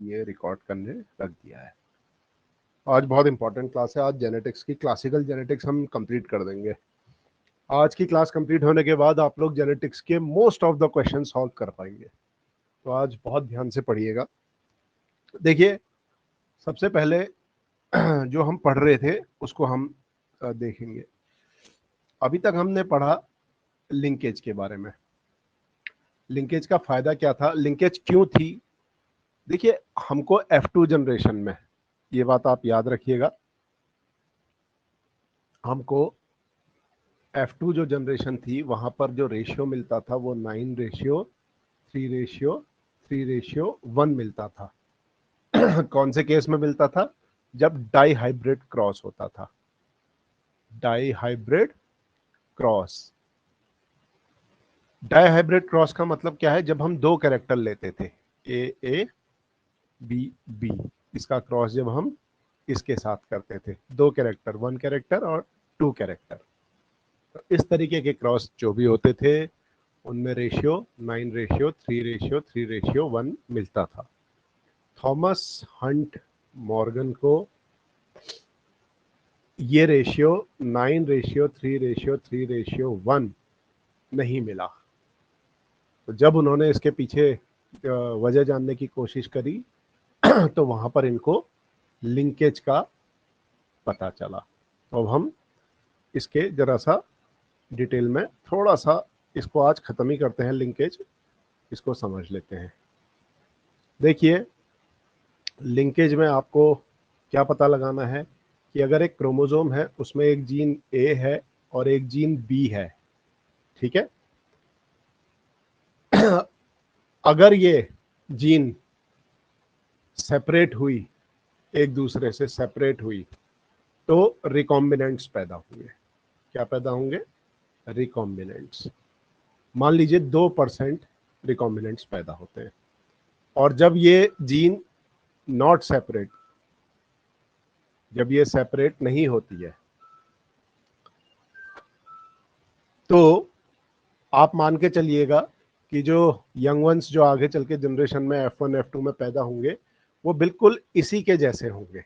ये रिकॉर्ड करने रख दिया है। आज बहुत इंपॉर्टेंट क्लास है। आज जेनेटिक्स की क्लासिकल जेनेटिक्स हम कंप्लीट कर देंगे। आज की क्लास कंप्लीट होने के बाद आप लोग जेनेटिक्स के most of the question solve कर पाएंगे। तो आज बहुत ध्यान से पढ़िएगा। देखिए, सबसे पहले जो हम पढ़ रहे थे उसको हम देखेंगे। अभी तक हमने पढ़ा लिंकेज के बारे में। लिंकेज का फायदा क्या था, लिंकेज क्यों थी। देखिए, हमको F2 जनरेशन में, ये बात आप याद रखिएगा, हमको F2 जो जनरेशन थी वहां पर जो रेशियो मिलता था वो 9:3:1 मिलता था। कौन से केस में मिलता था? जब डाई हाइब्रिड क्रॉस होता था। Dihybrid cross, dihybrid cross का मतलब क्या है? जब हम दो कैरेक्टर लेते थे, ए बी बी, इसका क्रॉस जब हम इसके साथ करते थे, दो कैरेक्टर, 1 कैरेक्टर और 2 कैरेक्टर, तो इस तरीके के क्रॉस जो भी होते थे उनमें रेशियो 9:3:1 मिलता था। थॉमस हंट मॉर्गन को ये रेशियो 9:3:1 नहीं मिला। तो जब उन्होंने इसके पीछे वजह जानने की कोशिश करी तो वहां पर इनको लिंकेज का पता चला। तो अब हम इसके जरा सा डिटेल में थोड़ा सा इसको आज खत्म ही करते हैं, लिंकेज इसको समझ लेते हैं। देखिए, लिंकेज में आपको क्या पता लगाना है कि अगर एक क्रोमोसोम है उसमें एक जीन ए है और एक जीन बी है, ठीक है। अगर ये जीन सेपरेट हुई, एक दूसरे से सेपरेट हुई, तो रिकॉम्बिनेंट्स पैदा होंगे। क्या पैदा होंगे? रिकॉम्बिनेंट्स। मान लीजिए 2% रिकॉम्बिनेंट्स पैदा होते हैं। और जब ये जीन नॉट सेपरेट, जब ये सेपरेट नहीं होती है, तो आप मान के चलिएगा कि जो यंग वंस जो आगे चल के जनरेशन में F1 F2 में पैदा होंगे वो बिल्कुल इसी के जैसे होंगे।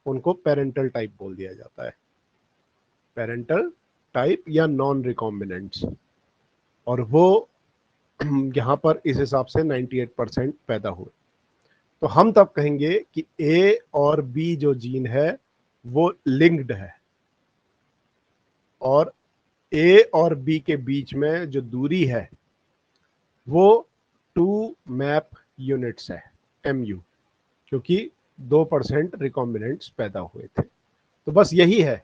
उनको पेरेंटल टाइप बोल दिया जाता है, पेरेंटल टाइप या नॉन रिकॉम्बिनेंट्स। और वो यहाँ पर इस हिसाब से 98% पैदा हुए। तो हम तब कहेंगे कि ए और बी जो जीन है वो लिंक्ड है, और ए और बी के बीच में जो दूरी है वो 2 मैप यूनिट्स है, MU, क्योंकि 2% रिकॉम्बिनेंट्स पैदा हुए थे। तो बस यही है।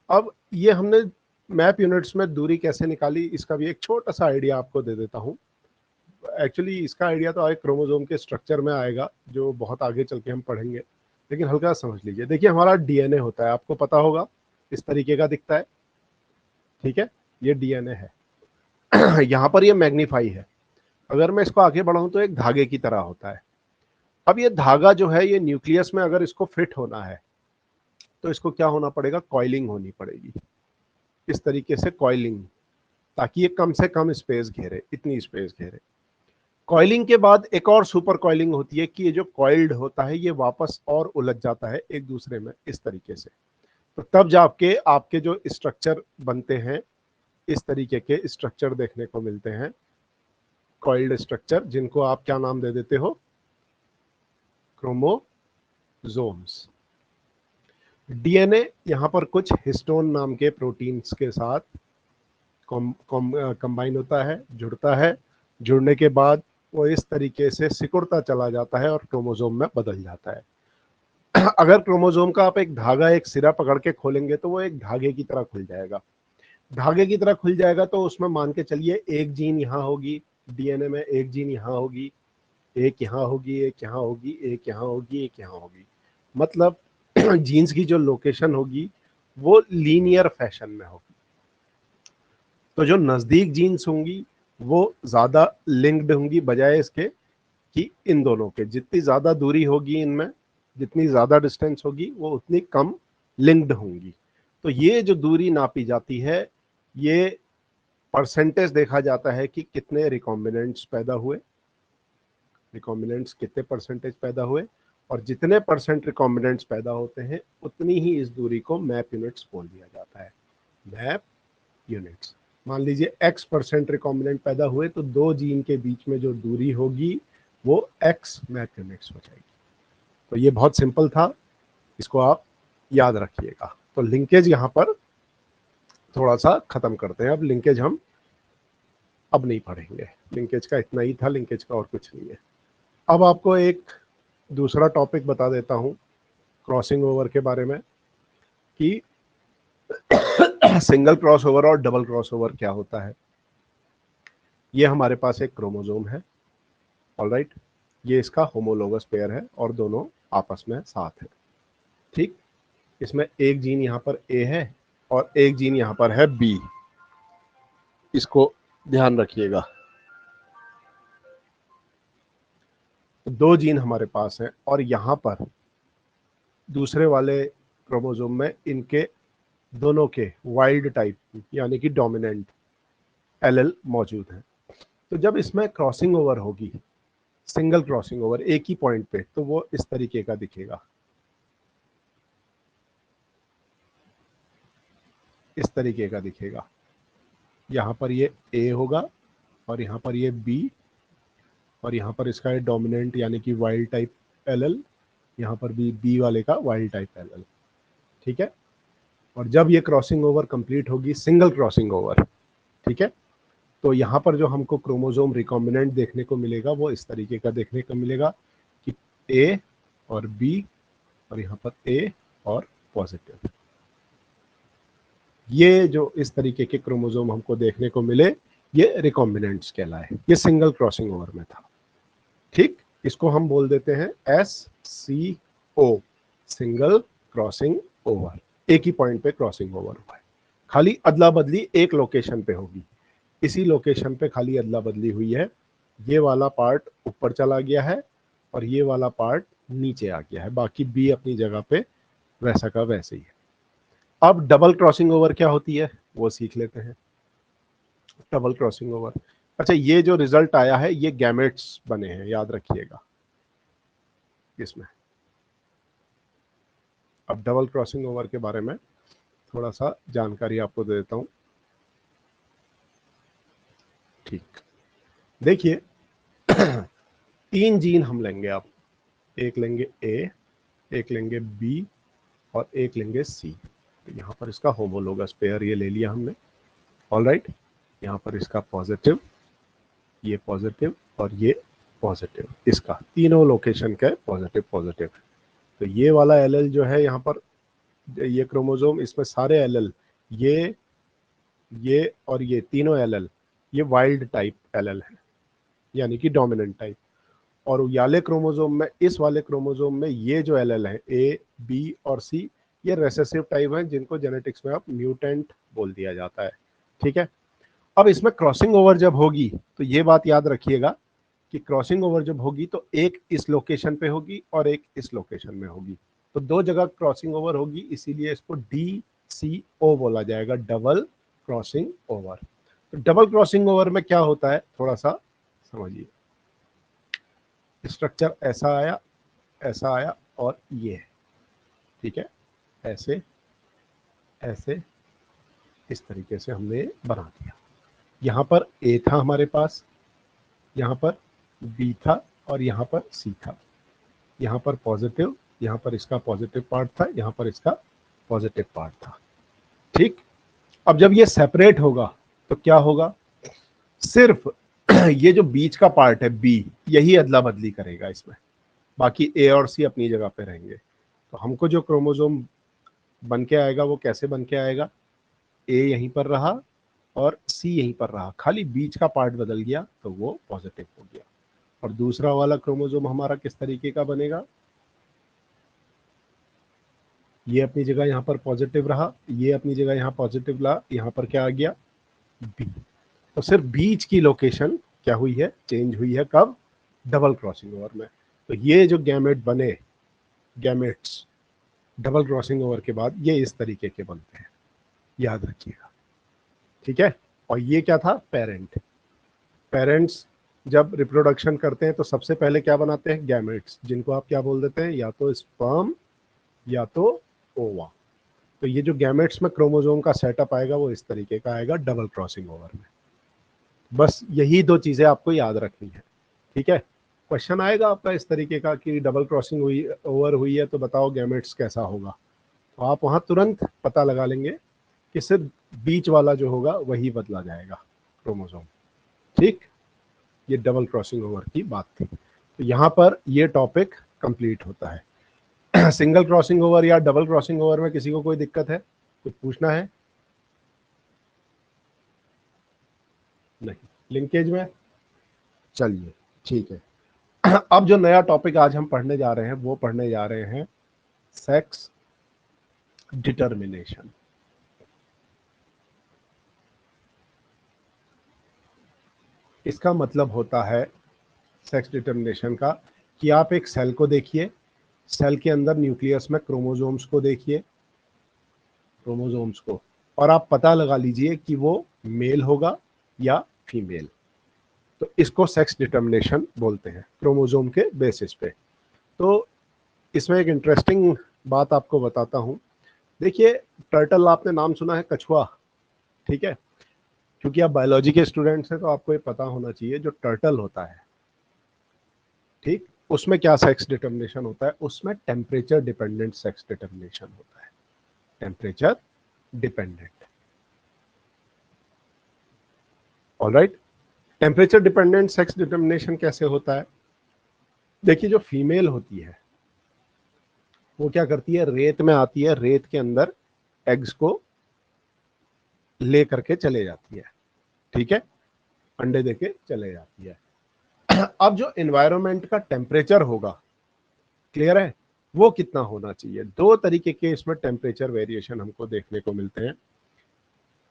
अब ये हमने मैप यूनिट्स में दूरी कैसे निकाली, इसका भी एक छोटा सा आइडिया आपको दे देता हूँ। एक्चुअली इसका आइडिया तो आगे क्रोमोसोम के स्ट्रक्चर में आएगा, जो बहुत आगे चल के हम पढ़ेंगे, लेकिन हल्का समझ लीजिए। देखिए, हमारा डीएनए होता है, आपको पता होगा, इस तरीके का दिखता है, ठीक है। ये डीएनए है। यहाँ पर ये मैग्नीफाई है। अगर मैं इसको आगे बढ़ाऊं तो एक धागे की तरह होता है। अब ये धागा जो है, ये न्यूक्लियस में अगर इसको फिट होना है तो इसको क्या होना पड़ेगा? कॉइलिंग होनी पड़ेगी, इस तरीके से कॉइलिंग, ताकि ये कम से कम स्पेस घेरे, इतनी स्पेस घेरे। कॉइलिंग के बाद एक और सुपर कॉइलिंग होती है कि ये जो कॉइल्ड होता है ये वापस और उलझ जाता है एक दूसरे में, इस तरीके से। तो तब जाके आपके जो स्ट्रक्चर बनते हैं, इस तरीके के स्ट्रक्चर देखने को मिलते हैं, कॉइल्ड स्ट्रक्चर, जिनको आप क्या नाम दे देते हो? क्रोमोसोम्स। डीएनए यहाँ पर कुछ हिस्टोन नाम के प्रोटीन्स के साथ कंबाइन होता है, जुड़ता है। जुड़ने के बाद वो इस तरीके से सिकुड़ता चला जाता है और क्रोमोसोम में बदल जाता है। अगर क्रोमोसोम का आप एक धागा, एक सिरा पकड़ के खोलेंगे तो वो एक धागे की तरह खुल जाएगा। धागे की तरह खुल जाएगा तो उसमें मान के चलिए एक जीन यहाँ होगी, डीएनए में एक जीन यहाँ होगी, एक यहाँ होगी, एक यहाँ होगी, एक यहाँ होगी, एक यहाँ होगी। मतलब जीन्स की जो लोकेशन होगी वो लीनियर फैशन में होगी। तो जो नजदीक जीन्स होंगी वो ज्यादा लिंक्ड होंगी, बजाय इसके कि इन दोनों के जितनी ज्यादा दूरी होगी इनमें, जितनी ज्यादा डिस्टेंस होगी, वो उतनी कम लिंक्ड होंगी। तो ये जो दूरी नापी जाती है, ये परसेंटेज देखा जाता है कि कितने रिकॉम्बिनेंट्स पैदा हुए, रिकॉम्बिनेंट्स कितने परसेंटेज पैदा हुए, और जितने परसेंट रिकॉम्बिनेंट्स पैदा होते हैं उतनी ही इस दूरी को मैप यूनिट्स बोल दिया जाता है, मैप यूनिट्स। मान लीजिए x परसेंट रिकॉम्बिनेंट पैदा हुए तो दो जीन के बीच में जो दूरी होगी वो x मैप यूनिट्स हो जाएगी। तो ये बहुत सिंपल था, इसको आप याद रखिएगा। तो लिंकेज यहाँ पर थोड़ा सा खत्म करते हैं, अब लिंकेज हम अब नहीं पढ़ेंगे, लिंकेज का इतना ही था, लिंकेज का और कुछ नहीं है। अब आपको एक दूसरा टॉपिक बता देता हूँ क्रॉसिंग ओवर के बारे में, कि सिंगल क्रॉस ओवर और डबल क्रॉस ओवर क्या होता है। ये हमारे पास एक क्रोमोसोम है, ऑलराइट, ये इसका होमोलोगस पेयर है और दोनों आपस में साथ है, ठीक। इसमें एक जीन यहाँ पर ए है और एक जीन यहाँ पर है बी, इसको ध्यान रखिएगा। दो जीन हमारे पास हैं और यहाँ पर दूसरे वाले क्रोमोसोम में इनके दोनों के वाइल्ड टाइप यानी कि डोमिनेंट एलएल मौजूद है। तो जब इसमें क्रॉसिंग ओवर होगी, सिंगल क्रॉसिंग ओवर एक ही पॉइंट पे, तो वो इस तरीके का दिखेगा, इस तरीके का दिखेगा। यहाँ पर ये ए होगा और यहाँ पर ये बी, और यहाँ पर इसका डोमिनेंट यानी कि वाइल्ड टाइप एलएल, यहाँ पर भी बी वाले का वाइल्ड टाइप एलएल, ठीक है। और जब ये क्रॉसिंग ओवर कंप्लीट होगी, सिंगल क्रॉसिंग ओवर, ठीक है, तो यहाँ पर जो हमको क्रोमोसोम रिकॉम्बिनेंट देखने को मिलेगा वो इस तरीके का देखने को मिलेगा कि ए और बी और यहाँ पर ए और पॉजिटिव, ये जो इस तरीके के क्रोमोसोम हमको देखने को मिले ये रिकॉम्बिनेंट्स कहलाए। ये सिंगल क्रॉसिंग ओवर में था, ठीक। इसको हम बोल देते हैं SCO, सिंगल क्रॉसिंग ओवर, एक ही पॉइंट पे क्रॉसिंग ओवर हुआ है, खाली अदला बदली एक लोकेशन पे होगी, इसी लोकेशन पे खाली अदला बदली हुई है, ये वाला पार्ट ऊपर चला गया है और ये वाला पार्ट नीचे आ गया है, बाकी बी अपनी जगह पे वैसा का वैसे ही है। अब डबल क्रॉसिंग ओवर क्या होती है वो सीख लेते हैं। डबल क्रॉसिंग ओवर, अच्छा, ये जो रिजल्ट आया है ये गैमेट्स बने हैं, याद रखिएगा इसमें। अब डबल क्रॉसिंग ओवर के बारे में थोड़ा सा जानकारी आपको दे देता हूं, ठीक। देखिए तीन जीन हम लेंगे, आप एक लेंगे ए, एक लेंगे बी और एक लेंगे सी। तो यहाँ पर इसका होमोलोगस पेयर ये ले लिया हमने, ऑलराइट। यहाँ पर इसका पॉजिटिव, ये पॉजिटिव और ये पॉजिटिव, इसका तीनों लोकेशन का पॉजिटिव पॉजिटिव। तो ये वाला एलएल जो है यहाँ पर, ये क्रोमोसोम, इसमें सारे एलएल, ये और ये तीनों एलएल ये वाइल्ड टाइप एलएल है यानी कि डोमिनेंट टाइप। और वाले क्रोमोसोम में, इस वाले क्रोमोसोम में ये जो एलएल है ए बी और सी, ये रेसेसिव टाइप है जिनको जेनेटिक्स में आप म्यूटेंट बोल दिया जाता है, ठीक है। अब इसमें क्रॉसिंग ओवर जब होगी तो ये बात याद रखिएगा कि क्रॉसिंग ओवर जब होगी तो एक इस लोकेशन पे होगी और एक इस लोकेशन में होगी, तो दो जगह क्रॉसिंग ओवर होगी, इसीलिए इसको DCO बोला जाएगा, डबल क्रॉसिंग ओवर। तो डबल क्रॉसिंग ओवर में क्या होता है थोड़ा सा समझिए। स्ट्रक्चर ऐसा आया और ये है, ठीक है, ऐसे ऐसे इस तरीके से हमने बना दिया। यहाँ पर ए था हमारे पास, यहाँ पर बी था और यहाँ पर सी था, यहाँ पर पॉजिटिव, यहाँ पर इसका पॉजिटिव पार्ट था, यहाँ पर इसका पॉजिटिव पार्ट था, ठीक। अब जब ये सेपरेट होगा तो क्या होगा, सिर्फ ये जो बीच का पार्ट है बी, यही अदला बदली करेगा इसमें, बाकी ए और सी अपनी जगह पे रहेंगे। तो हमको जो क्रोमोसोम बन के आएगा वो कैसे बन के आएगा, ए यहीं पर रहा और सी यहीं पर रहा, खाली बीच का पार्ट बदल गया तो वो पॉजिटिव हो गया। और दूसरा वाला क्रोमोसोम हमारा किस तरीके का बनेगा, ये अपनी जगह यहाँ पर पॉजिटिव रहा, ये अपनी जगह यहाँ पॉजिटिव रहा, यहाँ पर क्या आ गया बी। तो सिर्फ बीच की लोकेशन क्या हुई है, चेंज हुई है, कब, डबल क्रॉसिंग ओवर में। तो ये जो गैमेट बने, गैमेट्स डबल क्रॉसिंग ओवर के बाद ये इस तरीके के बनते हैं, याद रखिएगा, ठीक है। और ये क्या था, पेरेंट, पेरेंट्स जब रिप्रोडक्शन करते हैं तो सबसे पहले क्या बनाते हैं, गैमेट्स, जिनको आप क्या बोल देते हैं, या तो स्पर्म या तो ओवा। तो ये जो गैमेट्स में क्रोमोसोम का सेटअप आएगा वो इस तरीके का आएगा डबल क्रॉसिंग ओवर में। बस यही दो चीजें आपको याद रखनी है, ठीक है। क्वेश्चन आएगा आपका इस तरीके का कि डबल क्रॉसिंग हुई, ओवर हुई है, तो बताओ गैमेट्स कैसा होगा, तो आप वहां तुरंत पता लगा लेंगे कि सिर्फ बीच वाला जो होगा वही बदला जाएगा क्रोमोसोम, ठीक। ये डबल क्रॉसिंग ओवर की बात थी। तो यहाँ पर ये टॉपिक कंप्लीट होता है। सिंगल क्रॉसिंग ओवर या डबल क्रॉसिंग ओवर में किसी को कोई दिक्कत है, कुछ पूछना है? नहीं। लिंकेज में? चलिए ठीक है। अब जो नया टॉपिक आज हम पढ़ने जा रहे हैं वो पढ़ने जा रहे हैं सेक्स डिटर्मिनेशन। इसका मतलब होता है सेक्स डिटर्मिनेशन का कि आप एक सेल को देखिए, सेल के अंदर न्यूक्लियस में क्रोमोसोम्स को देखिए, क्रोमोसोम्स को, और आप पता लगा लीजिए कि वो मेल होगा या फीमेल। तो इसको सेक्स डिटर्मिनेशन बोलते हैं क्रोमोसोम के बेसिस पे। तो इसमें एक इंटरेस्टिंग बात आपको बताता हूं। देखिए, टर्टल आपने नाम सुना है, कछुआ, ठीक है। क्योंकि आप बायोलॉजी के स्टूडेंट्स हैं तो आपको ये पता होना चाहिए, जो टर्टल होता है, ठीक, उसमें क्या सेक्स डिटर्मिनेशन होता है, उसमें टेम्परेचर डिपेंडेंट सेक्स डिटर्मिनेशन होता है, temperature dependent. Alright. Temperature dependent sex determination कैसे होता है? देखिए, जो फीमेल होती है वो क्या करती है, रेत में आती है, रेत के अंदर एग्स को ले करके चले जाती है, ठीक है, अंडे देके चले जाती है। अब जो एनवायरनमेंट का टेम्परेचर होगा, क्लियर है, वो कितना होना चाहिए? दो तरीके के इसमें टेम्परेचर वेरिएशन हमको देखने को मिलते हैं,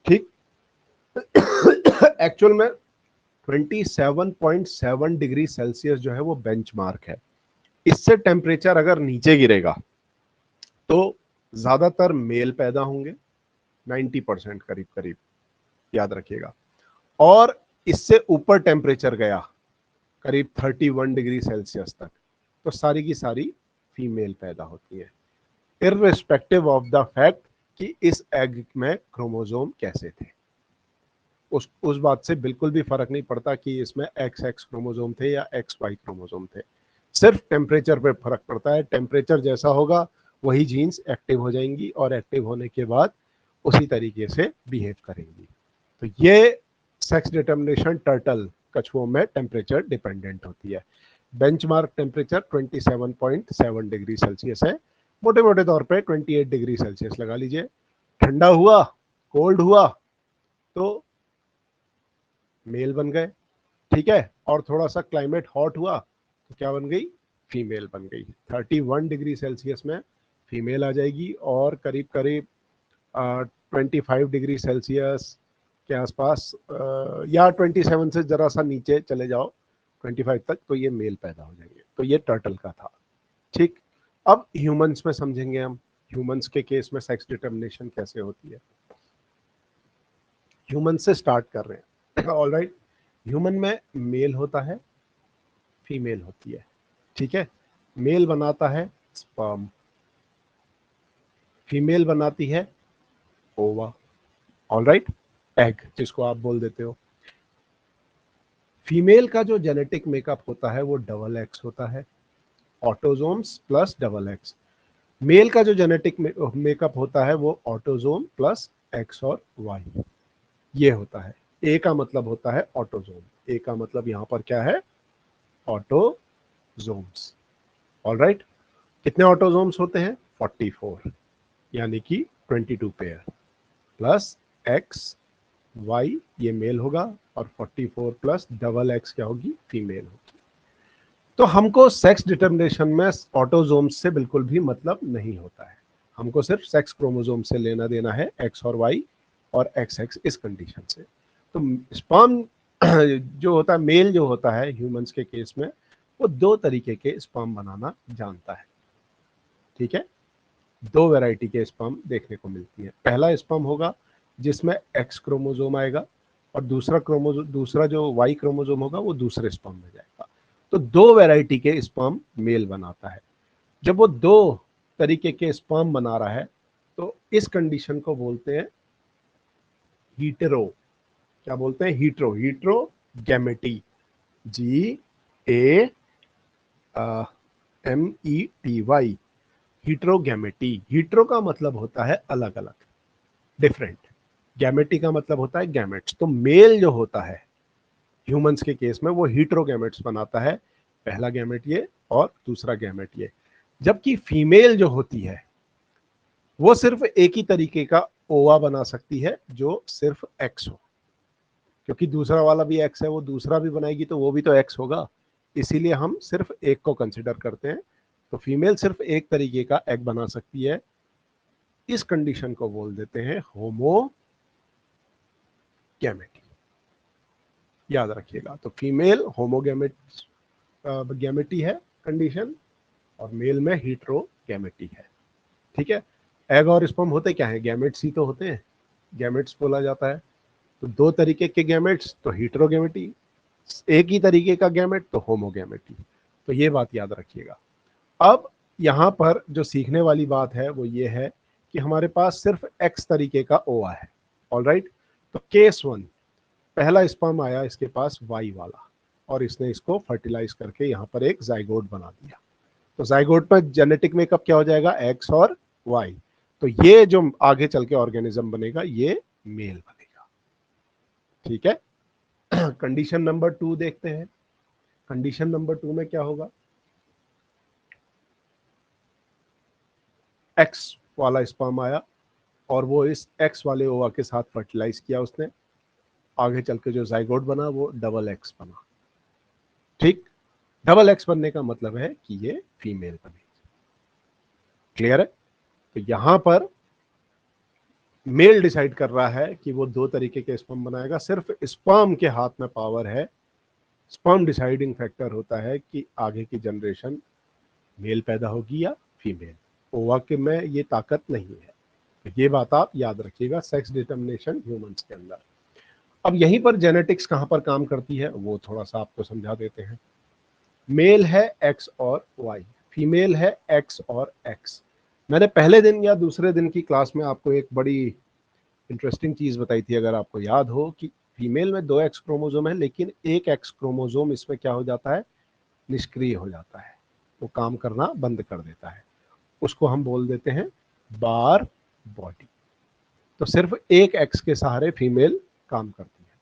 ठीक। एक्चुअल में 27.7 डिग्री सेल्सियस जो है वो बेंचमार्क है। इससे टेम्परेचर अगर नीचे गिरेगा तो ज्यादातर मेल पैदा होंगे, 90% करीब करीब, याद रखिएगा। और इससे ऊपर टेम्परेचर गया करीब 31 डिग्री सेल्सियस तक, तो सारी की सारी फीमेल पैदा होती है, इररिस्पेक्टिव ऑफ द फैक्ट कि इस एग में क्रोमोसोम कैसे थे। उस बात से बिल्कुल भी फर्क नहीं पड़ता कि इसमें एक्स एक्स क्रोमोसोम थे या एक्स वाई क्रोमोसोम थे, सिर्फ टेम्परेचर पे फर्क पड़ता है। टेम्परेचर जैसा होगा वही जीन्स एक्टिव हो जाएंगी और एक्टिव होने के बाद उसी तरीके से बिहेव करेंगी। तो ये सेक्स डिटर्मिनेशन टर्टल, कछुओं में टेम्परेचर डिपेंडेंट होती है। बेंचमार्क टेम्परेचर 27.7 डिग्री सेल्सियस है, मोटे मोटे तौर पे 28 डिग्री सेल्सियस लगा लीजिए। ठंडा हुआ, कोल्ड हुआ तो मेल बन गए, ठीक है, और थोड़ा सा क्लाइमेट हॉट हुआ तो क्या बन गई, फीमेल बन गई। 31 डिग्री सेल्सियस में फीमेल आ जाएगी, और करीब करीब 25 डिग्री सेल्सियस के आसपास, या 27 से जरा सा नीचे चले जाओ 25 तक, तो ये मेल पैदा हो जाएंगे। तो ये टर्टल का था, ठीक। अब ह्यूमंस में समझेंगे हम, ह्यूमंस के केस में सेक्स डिटर्मिनेशन कैसे होती है। ह्यूमन से स्टार्ट कर रहे हैं। ऑलराइट। ह्यूमन में मेल होता है, फीमेल होती है, ठीक है। मेल बनाता है स्पर्म, फीमेल बनाती है ओवा, ऑलराइट, एग जिसको आप बोल देते हो। फीमेल का जो जेनेटिक मेकअप होता है वो डबल एक्स होता है, autosomes plus double X. Male का जो जेनेटिक मेकअप होता है वो ऑटोजोम प्लस एक्स और वाई, ये होता है। ए का मतलब होता है ऑटोजोम, ए का मतलब यहां पर क्या है, ऑटोजोम्स, ऑलराइट। कितने ऑटोजोम्स होते हैं, 44, यानी कि 22 पेयर, प्लस एक्स वाई ये मेल होगा, और 44 प्लस डबल एक्स क्या होगी, फीमेल होगी। तो हमको सेक्स डिटर्मिनेशन में ऑटोजोम्स से बिल्कुल भी मतलब नहीं होता है, हमको सिर्फ सेक्स क्रोमोजोम से लेना देना है, एक्स और वाई और एक्स एक्स इस कंडीशन से। तो स्पर्म जो होता है, मेल जो होता है ह्यूमंस के केस में, वो दो तरीके के स्पर्म बनाना जानता है, ठीक है। दो वैरायटी के स्पर्म देखने को मिलती है। पहला स्पर्म होगा जिसमें एक्स क्रोमोसोम आएगा, और दूसरा जो वाई क्रोमोजोम होगा वो दूसरे स्पर्म में जाएगा। तो दो वैरायटी के स्पर्म मेल बनाता है। जब वो दो तरीके के स्पर्म बना रहा है तो इस कंडीशन को बोलते हैं हीटेरो। क्या बोलते हैं? हीट्रोगैमेटी। GAMETY, हीट्रोगैमेटी। हीट्रो का मतलब होता है अलग अलग, डिफरेंट। गैमेटी का मतलब होता है गैमेट्स। तो मेल जो होता है ह्यूमंस के केस में वो हीट्रोगैमेट्स बनाता है, पहला गैमेट ये और दूसरा गैमेट ये। जबकि फीमेल जो होती है वो सिर्फ एक ही तरीके का ओवा बना सकती है जो सिर्फ एक्स हो, क्योंकि दूसरा वाला भी एक्स है, वो दूसरा भी बनाएगी तो वो भी तो एक्स होगा, इसीलिए हम सिर्फ एक को कंसिडर करते हैं। तो फीमेल सिर्फ एक तरीके का एग बना सकती है। इस कंडीशन को बोल देते हैं होमोगैमेटी। याद रखिएगा। तो फीमेल गैमेटी है कंडीशन, और मेल में हीट्रोगैमेटी है। ठीक है। एग और स्पर्म होते क्या है? गैमेट्स ही तो होते हैं, गैमेट्स बोला जाता है। तो दो तरीके के गैमेट्स तो हीट्रोगैमेटी, एक ही तरीके का गैमेट तो होमोगैमेटी। तो ये बात याद रखिएगा। अब यहाँ पर जो सीखने वाली बात है वो ये है कि हमारे पास सिर्फ एक्स तरीके का ओवा है। ऑलराइट। तो केस 1, पहला स्पर्म आया इसके पास वाई वाला, और इसने इसको फर्टिलाइज करके यहाँ पर एक जाइगोट बना दिया। तो जाइगोट में जेनेटिक मेकअप क्या हो जाएगा? एक्स और वाई। तो ये जो आगे चल के ऑर्गेनिज्म बनेगा ये मेल बनेगा। ठीक है। कंडीशन नंबर 2 देखते हैं। कंडीशन नंबर 2 में क्या होगा? एक्स वाला स्पर्म आया और वो इस एक्स वाले ओवा के साथ फर्टिलाइज किया उसने, आगे चल के जो जाइगोट बना वो डबल एक्स बना। ठीक। डबल एक्स बनने का मतलब है कि ये फीमेल बनेगी। क्लियर है? तो यहां पर मेल डिसाइड कर रहा है कि वो दो तरीके के स्पर्म बनाएगा। सिर्फ स्पर्म के हाथ में पावर है। स्पर्म डिसाइडिंग फैक्टर होता है कि आगे की जनरेशन मेल पैदा होगी या फीमेल। ओवा के में ये ताकत नहीं है। तो ये बात आप याद रखिएगा सेक्स डिटर्मिनेशन ह्यूमंस के अंदर। अब यहीं पर जेनेटिक्स कहां पर काम करती है वो थोड़ा सा आपको समझा देते हैं। मेल है एक्स और वाई, फीमेल है एक्स और एक्स। मैंने पहले दिन या दूसरे दिन की क्लास में आपको एक बड़ी इंटरेस्टिंग चीज बताई थी, अगर आपको याद हो, कि फीमेल में दो एक्स क्रोमोजोम है लेकिन एक एक्स क्रोमोजोम इसमें क्या हो जाता है? निष्क्रिय हो जाता है, वो काम करना बंद कर देता है। उसको हम बोल देते हैं बार बॉडी। तो सिर्फ एक एक्स के सहारे फीमेल काम करती है।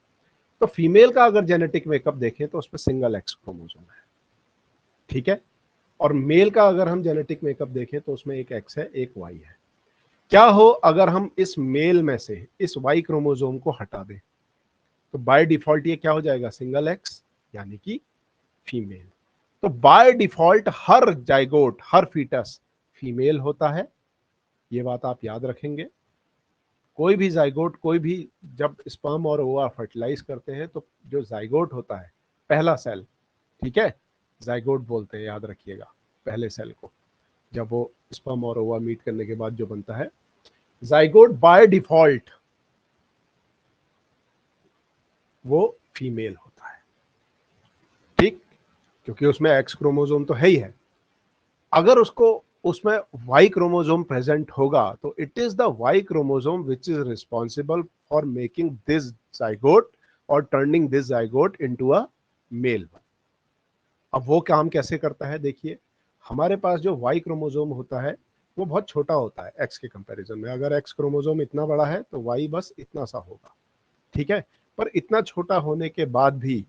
तो फीमेल का अगर जेनेटिक मेकअप देखें तो उसमें सिंगल एक्स क्रोमोजोम है। ठीक है। और मेल का अगर हम जेनेटिक मेकअप देखें तो उसमें एक एक्स है एक वाई है। क्या हो अगर हम इस मेल में से इस वाई क्रोमोजोम को हटा दें? तो बाय डिफॉल्ट ये क्या हो जाएगा? सिंगल एक्स, यानी कि फीमेल। तो बाय डिफॉल्ट हर जाइगोट, हर फीटस फीमेल होता है। ये बात आप याद रखेंगे। कोई भी जाइगोट, कोई भी, जब स्पर्म और ओवा फर्टिलाइज करते हैं तो जो जाइगोट होता है, पहला सेल, ठीक है, जाइगोट बोलते हैं, याद रखिएगा पहले सेल को। जब वो स्पर्म और ओवा मीट करने के बाद जो बनता है जाइगोट, बाय डिफॉल्ट वो फीमेल होता है। ठीक। क्योंकि उसमें एक्स क्रोमोजोम तो है ही है। अगर उसको उसमें वाई क्रोमोजोम प्रेजेंट होगा तो it is the Y chromosome which is responsible for making this zygote और turning this zygote into a male. अब वो काम कैसे करता है? देखिए, हमारे पास जो वाई क्रोमोजोम होता है वो बहुत छोटा होता है एक्स के कंपैरिजन में। अगर एक्स क्रोमोजोम इतना बड़ा है तो वाई बस इतना सा होगा। ठीक है। पर इतना छोटा होने के बाद भी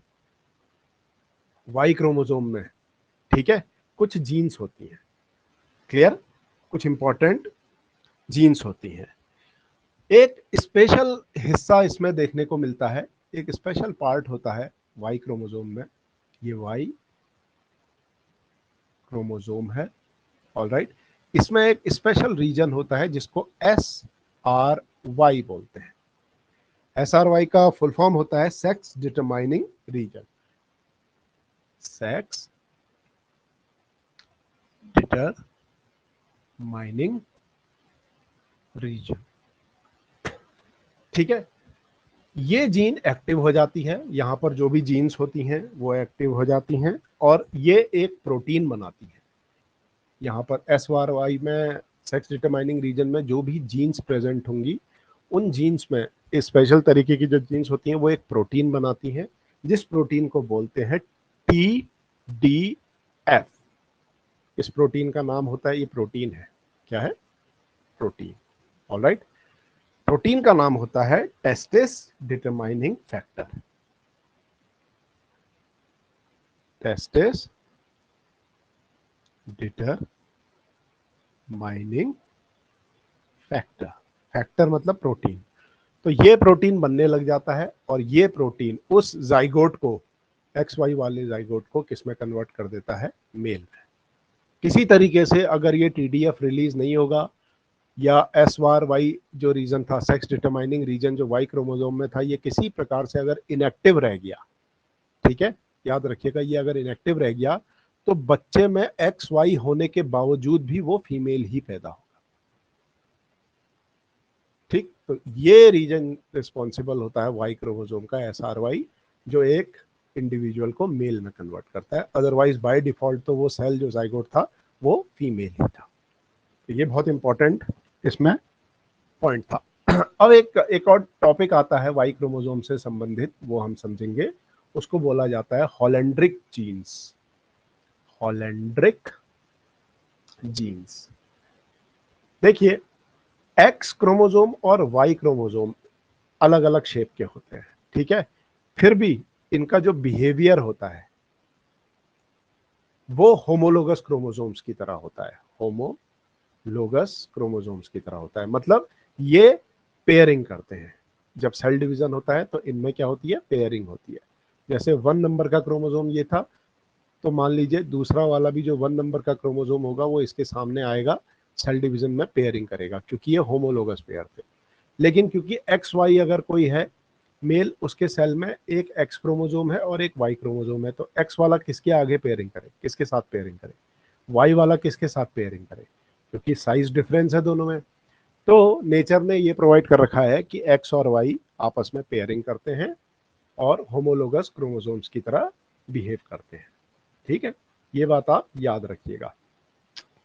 वाई क्रोमोजोम में, ठीक है, कुछ जीन्स होती हैं। क्लियर? कुछ इंपॉर्टेंट जीन्स होती हैं। एक स्पेशल हिस्सा इसमें देखने को मिलता है, एक स्पेशल पार्ट होता है वाई क्रोमोजोम में। ये वाई क्रोमोजोम है। ऑलराइट। इसमें एक स्पेशल रीजन होता है जिसको SRY बोलते हैं। SRY का फुल फॉर्म होता है sex determining reason. Sex determining reason. ठीक है। ये जीन एक्टिव हो जाती है, यहाँ पर जो भी जीन्स होती हैं वो एक्टिव हो जाती हैं और ये एक प्रोटीन बनाती है। यहाँ पर SRY में सेक्स डिटरमाइनिंग रीजन में जो भी जीन्स प्रेजेंट होंगी, उन जीन्स में स्पेशल तरीके की जो जीन्स होती हैं वो एक प्रोटीन बनाती हैं, जिस प्रोटीन को बोलते हैं TDF। इस प्रोटीन का नाम होता है, ये प्रोटीन है, क्या है? प्रोटीन। ऑलराइट, प्रोटीन का नाम होता है testis determining factor. Testis determining factor. Factor मतलब प्रोटीन। तो ये प्रोटीन बनने लग जाता है और ये प्रोटीन उस जाइगोट को, XY वाले जाइगोट को किस में कन्वर्ट कर देता है? मेल में। किसी तरीके से अगर ये TDF रिलीज नहीं होगा या SRY जो रीजन था, सेक्स डिटरमाइनिंग रीजन जो Y क्रोमोसोम में था, ये किसी प्रकार से अगर इनएक्टिव रह गया, ठीक है, याद रखिएगा, ये अगर इनएक्टिव रह गया तो बच्चे में XY होने के बावजूद भी वो फीमेल ही पैदा होगा। ठीक, तो ये रीजन रिस्पॉन्सिबल होता है Y क्रोमोसोम का, SRY, जो एक इंडिविजुअल को मेल में कन्वर्ट करता है। अदरवाइज बाय डिफॉल्ट तो वो सेल जो जाइगोट था वो फीमेल ही था। तो ये बहुत इंपॉर्टेंट इसमें पॉइंट था। अब एक और टॉपिक आता है वाई क्रोमोसोम से संबंधित, वो हम समझेंगे। उसको बोला जाता है हॉलैंड्रिक जीन्स। हॉलैंड्रिक जीन्स। देखिए, एक्स क्रोमोसोम और वाई क्रोमोसोम अलग अलग शेप के होते हैं, ठीक है, फिर भी इनका जो बिहेवियर होता है वो होमोलोगस क्रोमोसोम्स की तरह होता है। होमोलोगस क्रोमोसोम्स की तरह होता है, मतलब ये पेयरिंग करते हैं। जब सेल डिवीजन होता है तो इनमें क्या होती है? पेयरिंग होती है। जैसे 1 नंबर का क्रोमोसोम ये था, तो मान लीजिए दूसरा वाला भी जो 1 नंबर का क्रोमोसोम होगा वो इसके सामने आएगा, सेल डिवीजन में पेयरिंग करेगा, क्योंकि ये होमोलोगस पेयर थे। लेकिन क्योंकि XY अगर कोई है मेल, उसके सेल में एक X क्रोमोसोम है और एक Y क्रोमोसोम है, तो X वाला किसके आगे पेयरिंग करे, किसके साथ पेयरिंग करे? Y वाला किसके साथ पेयरिंग करे? क्योंकि साइज डिफरेंस है दोनों में, तो नेचर ने ये प्रोवाइड कर रखा है कि X और Y आपस में पेयरिंग करते हैं और होमोलोगस क्रोमोसोम्स की तरह बिहेव करते हैं। ठीक है, ये बात आप याद रखिएगा।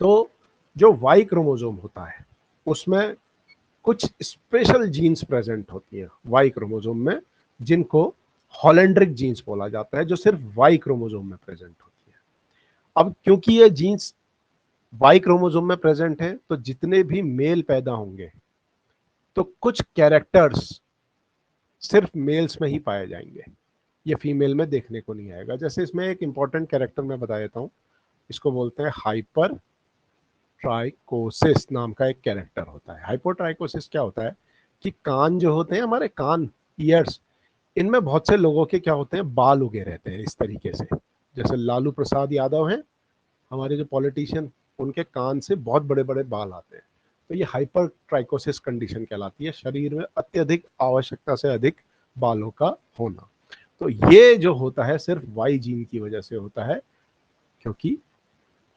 तो जो Y क्रोमोसोम होता है उसमें कुछ स्पेशल जीन्स प्रेजेंट होती हैं Y क्रोमोसोम में, जिनको हॉलैंड्रिक जीन्स बोला जाता है, जो सिर्फ Y क्रोमोसोम में प्रेजेंट होती है। अब क्योंकि ये जीन्स Y क्रोमोसोम में प्रेजेंट है, तो जितने भी मेल पैदा होंगे तो कुछ कैरेक्टर्स सिर्फ मेल्स में ही पाए जाएंगे, ये फीमेल में देखने को नहीं आएगा। जैसे इसमें एक इंपॉर्टेंट कैरेक्टर मैं बता देता हूँ, इसको बोलते हैं हाइपर ट्राइकोसिस नाम का एक कैरेक्टर होता है। हाइपोट्राइकोसिस क्या होता है कि कान जो होते हैं हमारे, कान, ईयर्स, इनमें बहुत से लोगों के क्या होते हैं? बाल उगे रहते हैं इस तरीके से। जैसे लालू प्रसाद यादव हैं हमारे जो पॉलिटिशियन, उनके कान से बहुत बड़े बड़े बाल आते हैं। तो ये हाइपर ट्राइकोसिस कंडीशन कहलाती है, शरीर में अत्यधिक आवश्यकता से अधिक बालों का होना। तो ये जो होता है सिर्फ वाई जीन की वजह से होता है, क्योंकि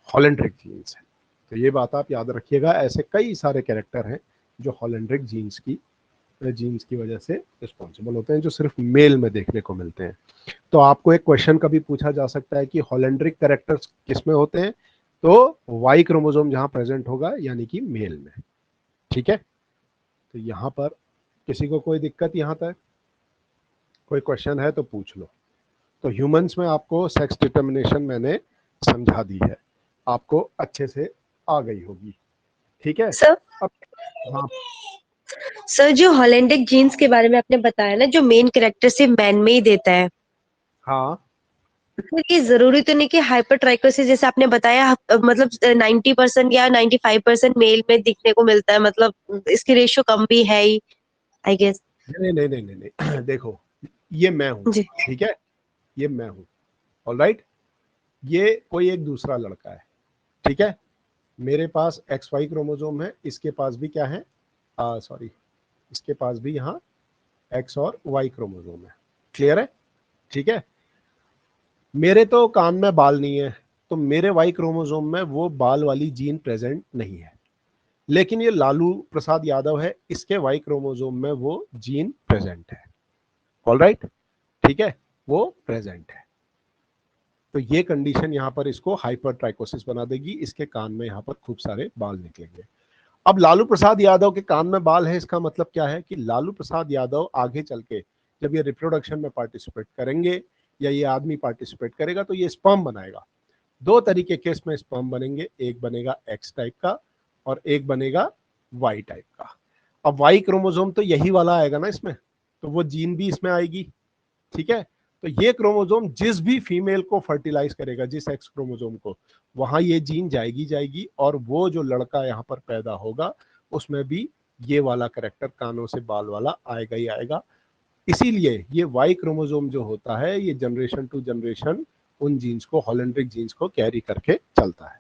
हॉलैंड्रिक जीन्स है। तो ये बात आप याद रखिएगा। ऐसे कई सारे कैरेक्टर हैं जो हॉलैंड्रिक जीन्स की वजह से रिस्पॉन्सिबल होते हैं, जो सिर्फ मेल में देखने को मिलते हैं। तो आपको एक क्वेश्चन कभी पूछा जा सकता है कि हॉलैंड्रिक कैरेक्टर्स किस में होते हैं? तो वाई क्रोमोसोम जहां प्रेजेंट होगा, यानी कि मेल में। ठीक है, तो यहां पर किसी को कोई दिक्कत यहां तक कोई क्वेश्चन है तो पूछ लो। तो ह्यूमंस में आपको सेक्स डिटर्मिनेशन मैंने समझा दी है, आपको अच्छे से आ गई होगी। ठीक है सर। अब, हाँ सर, जो हॉलैंडिक जीन्स के बारे में आपने बताया ना, जो मेन कैरेक्टर सिर्फ मैन में ही देता है, हाँ, सर ये जरूरी तो नहीं कि हाइपर ट्राइकोसिस जैसे आपने बताया मतलब 90% या 95% मेल में दिखने को मिलता है, मतलब इसकी रेशियो कम भी है ही, आई गेस। नहीं नहीं नहीं नहीं नहीं देखो, ये मैं हूं, जी। ठीक है, ये मैं हूं, ऑलराइट। ये कोई एक दूसरा लड़का है, ठीक है, मेरे पास XY क्रोमोसोम है, इसके पास भी क्या है, सॉरी, इसके पास भी यहाँ X और Y क्रोमोसोम है। क्लियर है? ठीक है, मेरे तो कान में बाल नहीं है, तो मेरे Y क्रोमोसोम में वो बाल वाली जीन प्रेजेंट नहीं है। लेकिन ये लालू प्रसाद यादव है, इसके Y क्रोमोसोम में वो जीन प्रेजेंट है। ऑलराइट, ठीक है, वो प्रेजेंट है। तो ये कंडीशन यहाँ पर इसको हाइपरट्राइकोसिस बना देगी, इसके कान में यहाँ पर खूब सारे बाल निकलेंगे। अब लालू प्रसाद यादव के कान में बाल है, इसका मतलब क्या है कि लालू प्रसाद यादव आगे चल के जब ये रिप्रोडक्शन में पार्टिसिपेट करेंगे या ये आदमी पार्टिसिपेट करेगा तो ये स्पर्म बनाएगा। दो तरीके के इसमें स्पर्म बनेंगे, एक बनेगा एक्स टाइप का और एक बनेगा वाई टाइप का। अब वाई क्रोमोसोम तो यही वाला आएगा ना इसमें, तो वो जीन भी इसमें आएगी, ठीक है। तो ये क्रोमोसोम जिस भी फीमेल को फर्टिलाइज करेगा, जिस एक्स क्रोमोसोम को, वहां ये जीन जाएगी और वो जो लड़का यहाँ पर पैदा होगा उसमें भी ये वाला करेक्टर कानों से बाल वाला आएगा ही आएगा। इसीलिए ये वाई क्रोमोसोम जो होता है ये जनरेशन टू जनरेशन उन जीन्स को, हॉलैंड्रिक जीन्स को कैरी करके चलता है।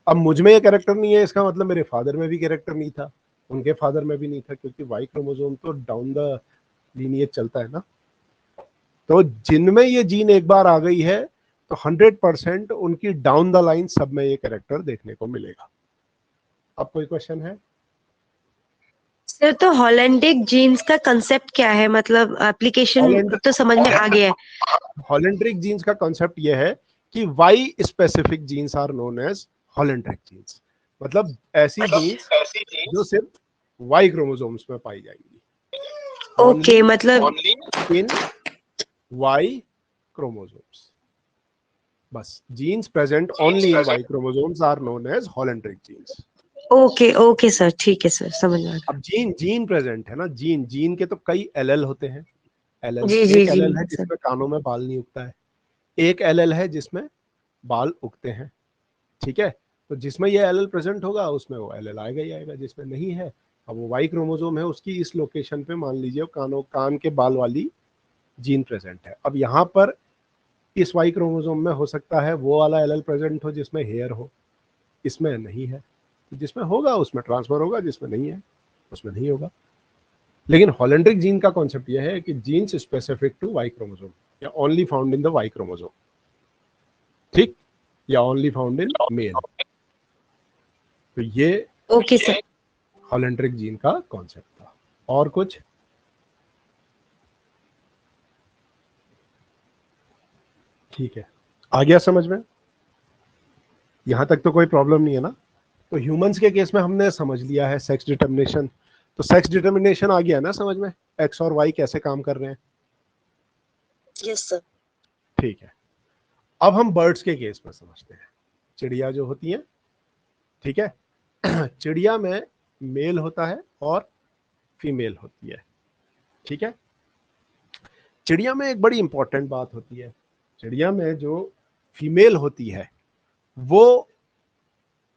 अब मुझ में ये कैरेक्टर नहीं है, इसका मतलब मेरे फादर में भी कैरेक्टर नहीं था, उनके फादर में भी नहीं था, क्योंकि वाई क्रोमोसोम तो डाउन द लीनिएज चलता है ना। तो जिनमें ये जीन एक बार आ गई है तो 100% उनकी डाउन द लाइन सब में ये कैरेक्टर देखने को मिलेगा। अब कोई क्वेश्चन है? सर तो हॉलैंडिक जीन्स का कंसेप्ट क्या है, मतलब एप्लीकेशन तो समझ में आ गया है। हॉलैंड्रिक जीन्स का कॉन्सेप्ट ये है कि Y specific genes are known as holandric genes, मतलब ऐसी जीन्स जो सिर्फ वाई क्रोमोसोम्स में पाई जाएंगी। ओके, मतलब इन वाई क्रोमोसोम्स, बस genes present only in Y chromosomes are known as holandric genes. Okay okay sir, ठीक है सर, समझ में आ गया। अब जीन प्रेजेंट है ना, जीन के तो कई एलएल होते हैं। एलएल, जी जी एक जी एलएल है सर। जिसमें कानों में बाल नहीं उगता है, एक एलएल है जिसमें बाल उगते हैं, ठीक है। तो जिसमें ये एलएल प्रेजेंट होगा उसमें वो एलएल आएगा ही आएगा, जिसमें नहीं है अब वो वाई क्रोमोसोम है उसकी इस लोकेशन पे मान लीजिए कान के बाल वाली जीन प्रेजेंट है। अब यहाँ पर इस वाई क्रोमोसोम में हो सकता है वो वाला एलएल प्रेजेंट हो जिसमें हेयर हो, इसमें नहीं है, जिसमें होगा उसमें ट्रांसफर होगा, जिसमें नहीं है उसमें नहीं होगा। लेकिन हॉलैंड्रिक जीन का कॉन्सेप्ट यह है कि genes specific to Y chromosome या only found in the Y chromosome, ठीक, या ओनली फाउंड इन मेल। तो ये ओके सर। हॉलैंड्रिक जीन का कॉन्सेप्ट था। और कुछ? ठीक है, आ गया समझ में? यहां तक तो कोई प्रॉब्लम नहीं है ना? तो ह्यूमंस के केस में हमने समझ लिया है सेक्स डिटर्मिनेशन, तो सेक्स डिटर्मिनेशन आ गया ना समझ में, एक्स और वाई कैसे काम कर रहे हैं। Yes sir. ठीक है, अब हम बर्ड्स के केस में समझते हैं। चिड़िया जो होती है, ठीक है, चिड़िया में मेल होता है और फीमेल होती है, ठीक है। चिड़िया में एक बड़ी इंपॉर्टेंट बात होती है, चिड़िया में जो फीमेल होती है वो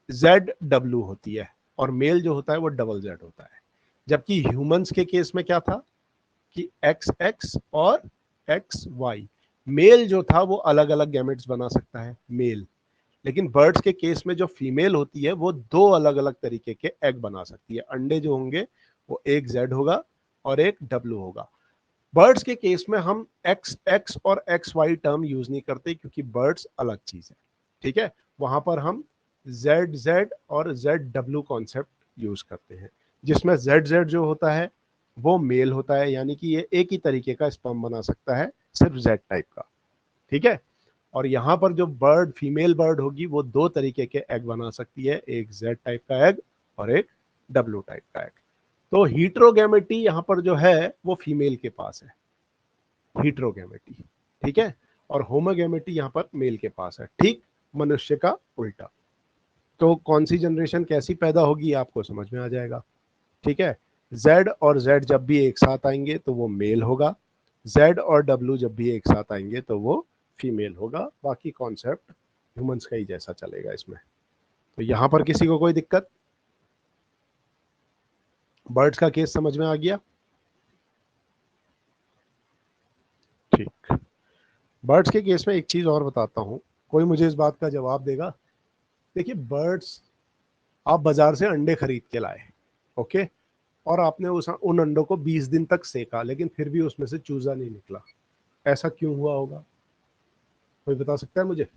ZW होती है और मेल जो होता है वो डबल Z होता है। जबकि ह्यूमंस के केस में क्या था कि XX और XY, मेल जो था वो अलग अलग गैमेट्स बना सकता है मेल, लेकिन बर्ड्स के केस में जो फीमेल होती है वो दो अलग अलग तरीके के एग बना सकती है। अंडे जो होंगे वो एक Z होगा और एक W होगा। बर्ड्स के केस में हम XX और XY टर्म यूज नहीं करते क्योंकि बर्ड्स अलग चीज है, ठीक है। वहां पर हम ZZ और ZW कॉन्सेप्ट यूज करते हैं, जिसमें ZZ जो होता है वो मेल होता है, यानी कि ये एक ही तरीके का स्पर्म बना सकता है, सिर्फ Z टाइप का, ठीक है। और यहाँ पर जो बर्ड फीमेल बर्ड होगी वो दो तरीके के एग बना सकती है, एक Z टाइप का एग और एक W टाइप का एग। तो हीट्रोगैमेटी यहाँ पर जो है वो फीमेल के पास है, हीट्रोगैमेटी, ठीक है, और होमोगैमेटी यहाँ पर मेल के पास है, ठीक मनुष्य का उल्टा। तो कौन सी जनरेशन कैसी पैदा होगी आपको समझ में आ जाएगा, ठीक है। Z और Z जब भी एक साथ आएंगे तो वो मेल होगा, Z और W जब भी एक साथ आएंगे तो वो फीमेल होगा। बाकी कॉन्सेप्ट ह्यूमंस का ही जैसा चलेगा इसमें। तो यहां पर किसी को कोई दिक्कत? बर्ड्स का केस समझ में आ गया? ठीक, बर्ड्स के केस में एक चीज और बताता हूं, कोई मुझे इस बात का जवाब देगा? देखिए बर्ड्स, आप बाजार से अंडे खरीद के लाए, ओके, और आपने उन अंडों को 20 दिन तक सेका लेकिन फिर भी उसमें से चूजा नहीं निकला, ऐसा क्यों हुआ होगा? कोई बता सकता है मुझे?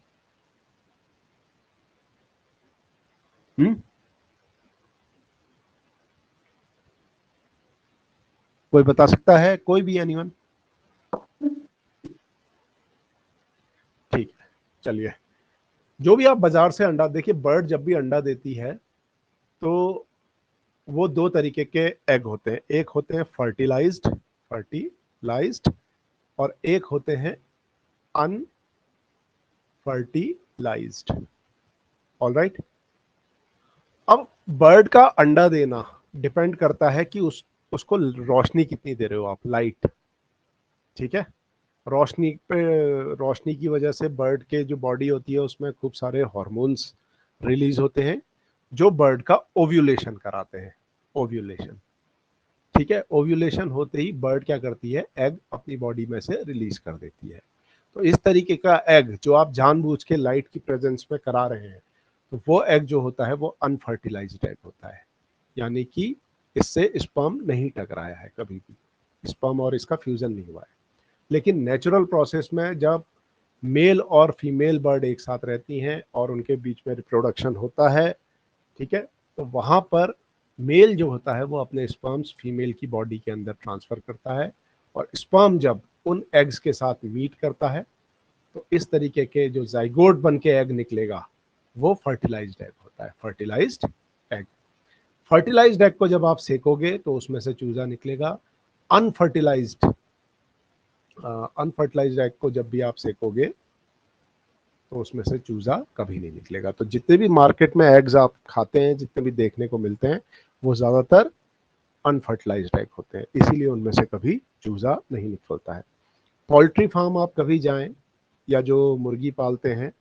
कोई बता सकता है? कोई भी एनीवन? चलिए, जो भी आप बाजार से अंडा, देखिए बर्ड जब भी अंडा देती है तो वो दो तरीके के एग होते हैं, एक होते हैं फर्टिलाइज्ड और एक होते हैं अनफर्टिलाइज्ड। ऑलराइट, अब बर्ड का अंडा देना डिपेंड करता है कि उसको रोशनी कितनी दे रहे हो आप, लाइट। ठीक है, रोशनी की वजह से बर्ड के जो बॉडी होती है उसमें खूब सारे हार्मोन्स रिलीज होते हैं जो बर्ड का ओव्यूलेशन कराते हैं। ओव्यूलेशन, ठीक है, ओव्यूलेशन होते ही बर्ड क्या करती है, एग अपनी बॉडी में से रिलीज कर देती है। तो इस तरीके का एग जो आप जानबूझ के लाइट की प्रेजेंस में करा रहे हैं, तो वो एग जो होता है वो अनफर्टिलाइज्ड एग होता है, यानी कि इससे स्पर्म नहीं टकराया है, कभी भी स्पर्म और इसका फ्यूजन नहीं हुआ है। लेकिन नेचुरल प्रोसेस में जब मेल और फीमेल बर्ड एक साथ रहती हैं और उनके बीच में रिप्रोडक्शन होता है, ठीक है, तो वहां पर मेल जो होता है वो अपने स्पर्म्स फीमेल की बॉडी के अंदर ट्रांसफर करता है और स्पर्म जब उन एग्स के साथ मीट करता है तो इस तरीके के जो जाइगोट बन के एग निकलेगा वो फर्टिलाइज्ड एग होता है। फर्टिलाइज्ड एग, फर्टिलाइज्ड एग को जब आप सेकोगे तो उसमें से चूजा निकलेगा। अनफर्टिलाइज्ड अनफर्टिलाइज्ड एग को जब भी आप सेकोगे तो उसमें से चूजा कभी नहीं निकलेगा। तो जितने भी मार्केट में एग्स आप खाते हैं, जितने भी देखने को मिलते हैं, वो ज्यादातर अनफर्टिलाइज्ड एग होते हैं, इसीलिए उनमें से कभी चूजा नहीं निकलता है। पोल्ट्री फार्म आप कभी जाएं या जो मुर्गी पालते हैं,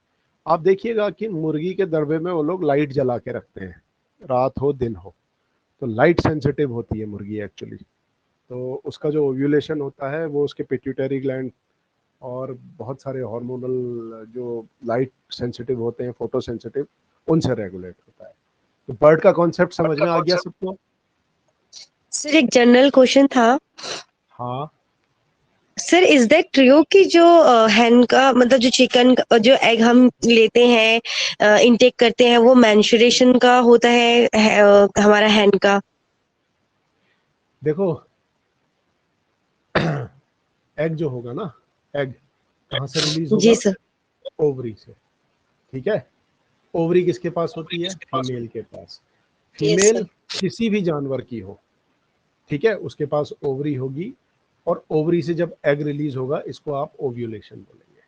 आप देखिएगा कि मुर्गी के दरबे में वो लोग लाइट जला के रखते हैं, रात हो दिन हो, तो लाइट सेंसिटिव होती है मुर्गी एक्चुअली। तो उसका जो ओव्यूलेशन होता है वो उसके पिट्यूटरी ग्लैंड और बहुत सारे हार्मोनल जो लाइट सेंसिटिव होते हैं, फोटो सेंसिटिव, उनसे रेगुलेट होता है। तो बर्ड का कॉन्सेप्ट समझ में आ गया सबको? सर एक जनरल क्वेश्चन था। हाँ, सर इज दैट ट्रू कि जो हैन का मतलब जो चिकन जो एग हम लेते हैं इनटेक करते हैं वो मेंस्ट्रुएशन का होता है हमारा हैन का? देखो एग जो होगा ना, एग कहाँ से रिलीज जी होगा? सर। ओवरी से। ठीक है, ओवरी किसके पास होती है? फीमेल के पास। Yes female sir. किसी भी जानवर की हो, ठीक है, उसके पास ओवरी होगी और ओवरी से जब एग रिलीज होगा इसको आप ओव्यूलेशन बोलेंगे।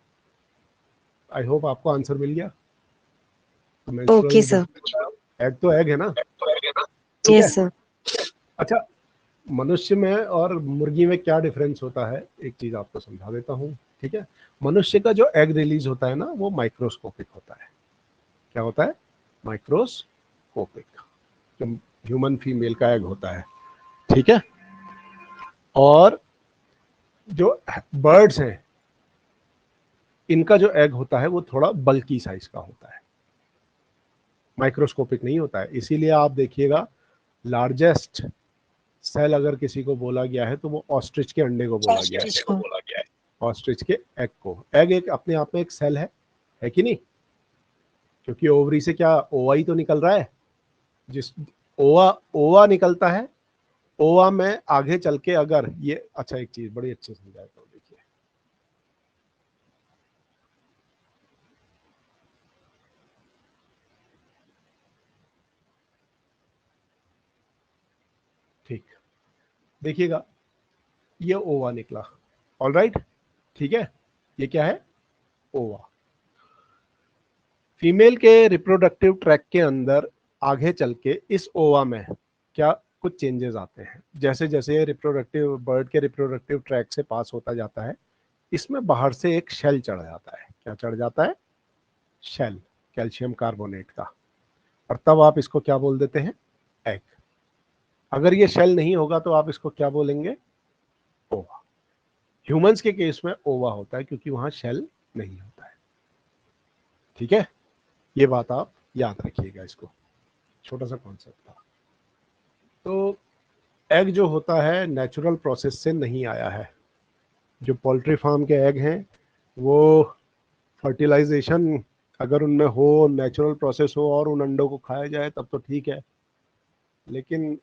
आई होप आपको आंसर मिल गया। तो ओके मेंस्ट्रुअल सर। एग तो एग है ना, ठीक है। Yes sir. अच्छा, मनुष्य में और मुर्गी में क्या डिफरेंस होता है, एक चीज आपको समझा देता हूँ, ठीक है। मनुष्य का जो एग रिलीज होता है ना वो माइक्रोस्कोपिक होता है। क्या होता है? माइक्रोस्कोपिक। जो ह्यूमन फीमेल का एग होता है, ठीक है। और जो बर्ड्स हैं इनका जो एग होता है वो थोड़ा बल्की साइज का होता है, माइक्रोस्कोपिक नहीं होता है। इसीलिए आप देखिएगा लार्जेस्ट सेल अगर किसी को बोला गया है तो वो ऑस्ट्रिच के अंडे को बोला गया है, ऑस्ट्रिच के एग को। एग एक अपने आप में एक सेल है कि नहीं? क्योंकि ओवरी से क्या ओवा ही तो निकल रहा है, जिस ओवा ओवा निकलता है, ओवा में आगे चल के अगर ये, अच्छा एक चीज बड़ी अच्छी समझाता हूँ, देखिए ठीक, देखिएगा ये ओवा निकला, ऑलराइट, ठीक है। ये क्या है? ओवा। फीमेल के रिप्रोडक्टिव ट्रैक के अंदर आगे चल के इस ओवा में क्या कुछ चेंजेस आते हैं, जैसे जैसे रिप्रोडक्टिव बर्ड के रिप्रोडक्टिव ट्रैक से पास होता जाता है, इसमें बाहर से एक शेल चढ़ जाता है। क्या चढ़ जाता है? शेल, कैल्शियम कार्बोनेट का। और तब आप इसको क्या बोल देते हैं? एग। अगर ये शेल नहीं होगा तो आप इसको क्या बोलेंगे? ओवा। ह्यूमंस के केस में ओवा होता है क्योंकि वहां शेल नहीं होता है, ठीक है। ये बात आप याद रखिएगा, इसको छोटा सा कॉन्सेप्ट था। तो एग जो होता है नेचुरल प्रोसेस से नहीं आया है। जो पोल्ट्री फार्म के एग हैं वो फर्टिलाइजेशन अगर उनमें हो, नेचुरल प्रोसेस हो और उन अंडों को खाया जाए तब तो ठीक है, लेकिन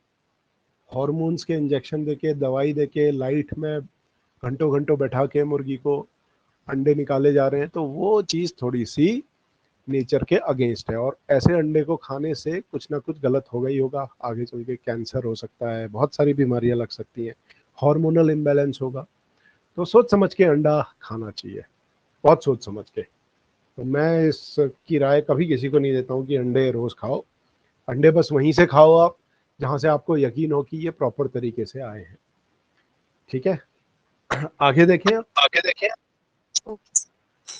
हॉर्मोन्स के इंजेक्शन देके, दवाई देके, लाइट में घंटों घंटों बैठा के मुर्गी को अंडे निकाले जा रहे हैं, तो वो चीज थोड़ी सी नेचर के अगेंस्ट है। और ऐसे अंडे को खाने से कुछ ना कुछ गलत होगा ही होगा, आगे चल के कैंसर हो सकता है, बहुत सारी बीमारियां लग सकती हैं, हार्मोनल इम्बैलेंस होगा। तो सोच समझ के अंडा खाना चाहिए, बहुत सोच समझ के। तो मैं इसकी राय कभी किसी को नहीं देता हूँ कि अंडे रोज खाओ। अंडे बस वहीं से खाओ आप जहां से आपको यकीन हो कि ये प्रॉपर तरीके से आए हैं। ठीक है, आगे देखें आप। आगे देखें।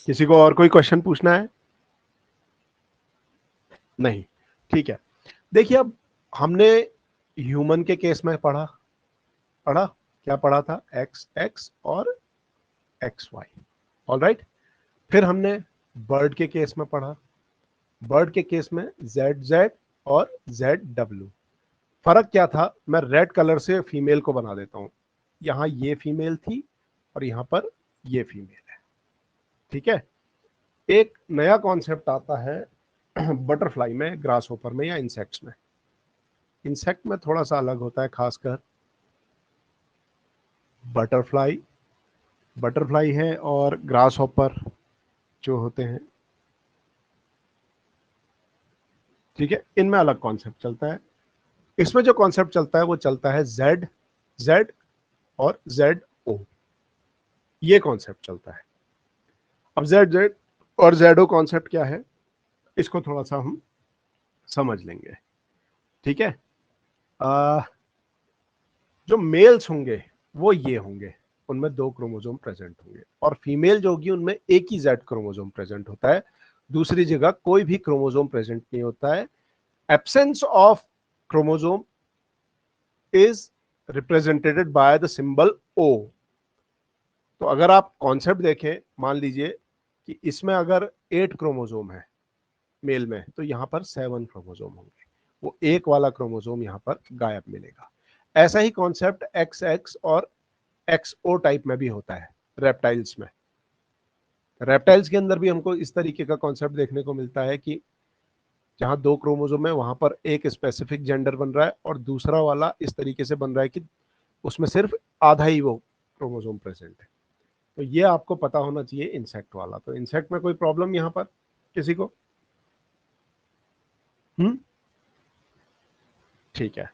किसी को और कोई क्वेश्चन पूछना है? नहीं, ठीक है। देखिए, अब हमने ह्यूमन के केस में पढ़ा पढ़ा क्या पढ़ा था? एक्स एक्स और एक्स वाई। ऑलराइट। फिर हमने बर्ड के केस में पढ़ा, बर्ड के केस में जेड जेड और जेड डब्ल्यू। फर्क क्या था? मैं रेड कलर से फीमेल को बना देता हूं, यहां ये फीमेल थी और यहां पर ये फीमेल है। ठीक है। एक नया कॉन्सेप्ट आता है बटरफ्लाई में, ग्रास होपर में या इंसेक्ट्स में। इंसेक्ट में थोड़ा सा अलग होता है, खासकर बटरफ्लाई बटरफ्लाई है और ग्रास हॉपर जो होते हैं, ठीक है, इनमें अलग कॉन्सेप्ट चलता है। इसमें जो कॉन्सेप्ट चलता है वो चलता है जेड जेड और जेड ओ, ये कॉन्सेप्ट चलता है। अब जेड जेड और जेड ओ कॉन्सेप्ट क्या है, इसको थोड़ा सा हम समझ लेंगे। ठीक है। जो मेल्स होंगे वो ये होंगे, उनमें 2 क्रोमोसोम प्रेजेंट होंगे, और फीमेल जो होगी उनमें एक ही जेड क्रोमोसोम प्रेजेंट होता है, दूसरी जगह कोई भी क्रोमोसोम प्रेजेंट नहीं होता है। Absence of chromosome is represented by the symbol O. तो अगर आप कॉन्सेप्ट देखें, मान लीजिए कि इसमें अगर 8 क्रोमोसोम है मेल में, तो यहां पर 7 क्रोमोसोम होंगे, वो एक वाला क्रोमोसोम यहां पर गायब मिलेगा। ऐसा ही कॉन्सेप्ट एक्स एक्स और एक्स ओ टाइप में भी होता है रेप्टाइल्स में। रेप्टाइल्स के अंदर भी हमको इस तरीके का कॉन्सेप्ट देखने को मिलता है कि जहां 2 क्रोमोसोम है वहां पर एक स्पेसिफिक जेंडर बन रहा है और दूसरा वाला इस तरीके से बन रहा है कि उसमें सिर्फ आधा ही वो क्रोमोसोम प्रेजेंट है। तो ये आपको पता होना चाहिए इंसेक्ट वाला। तो इंसेक्ट में कोई प्रॉब्लम यहां पर किसी को? ठीक है।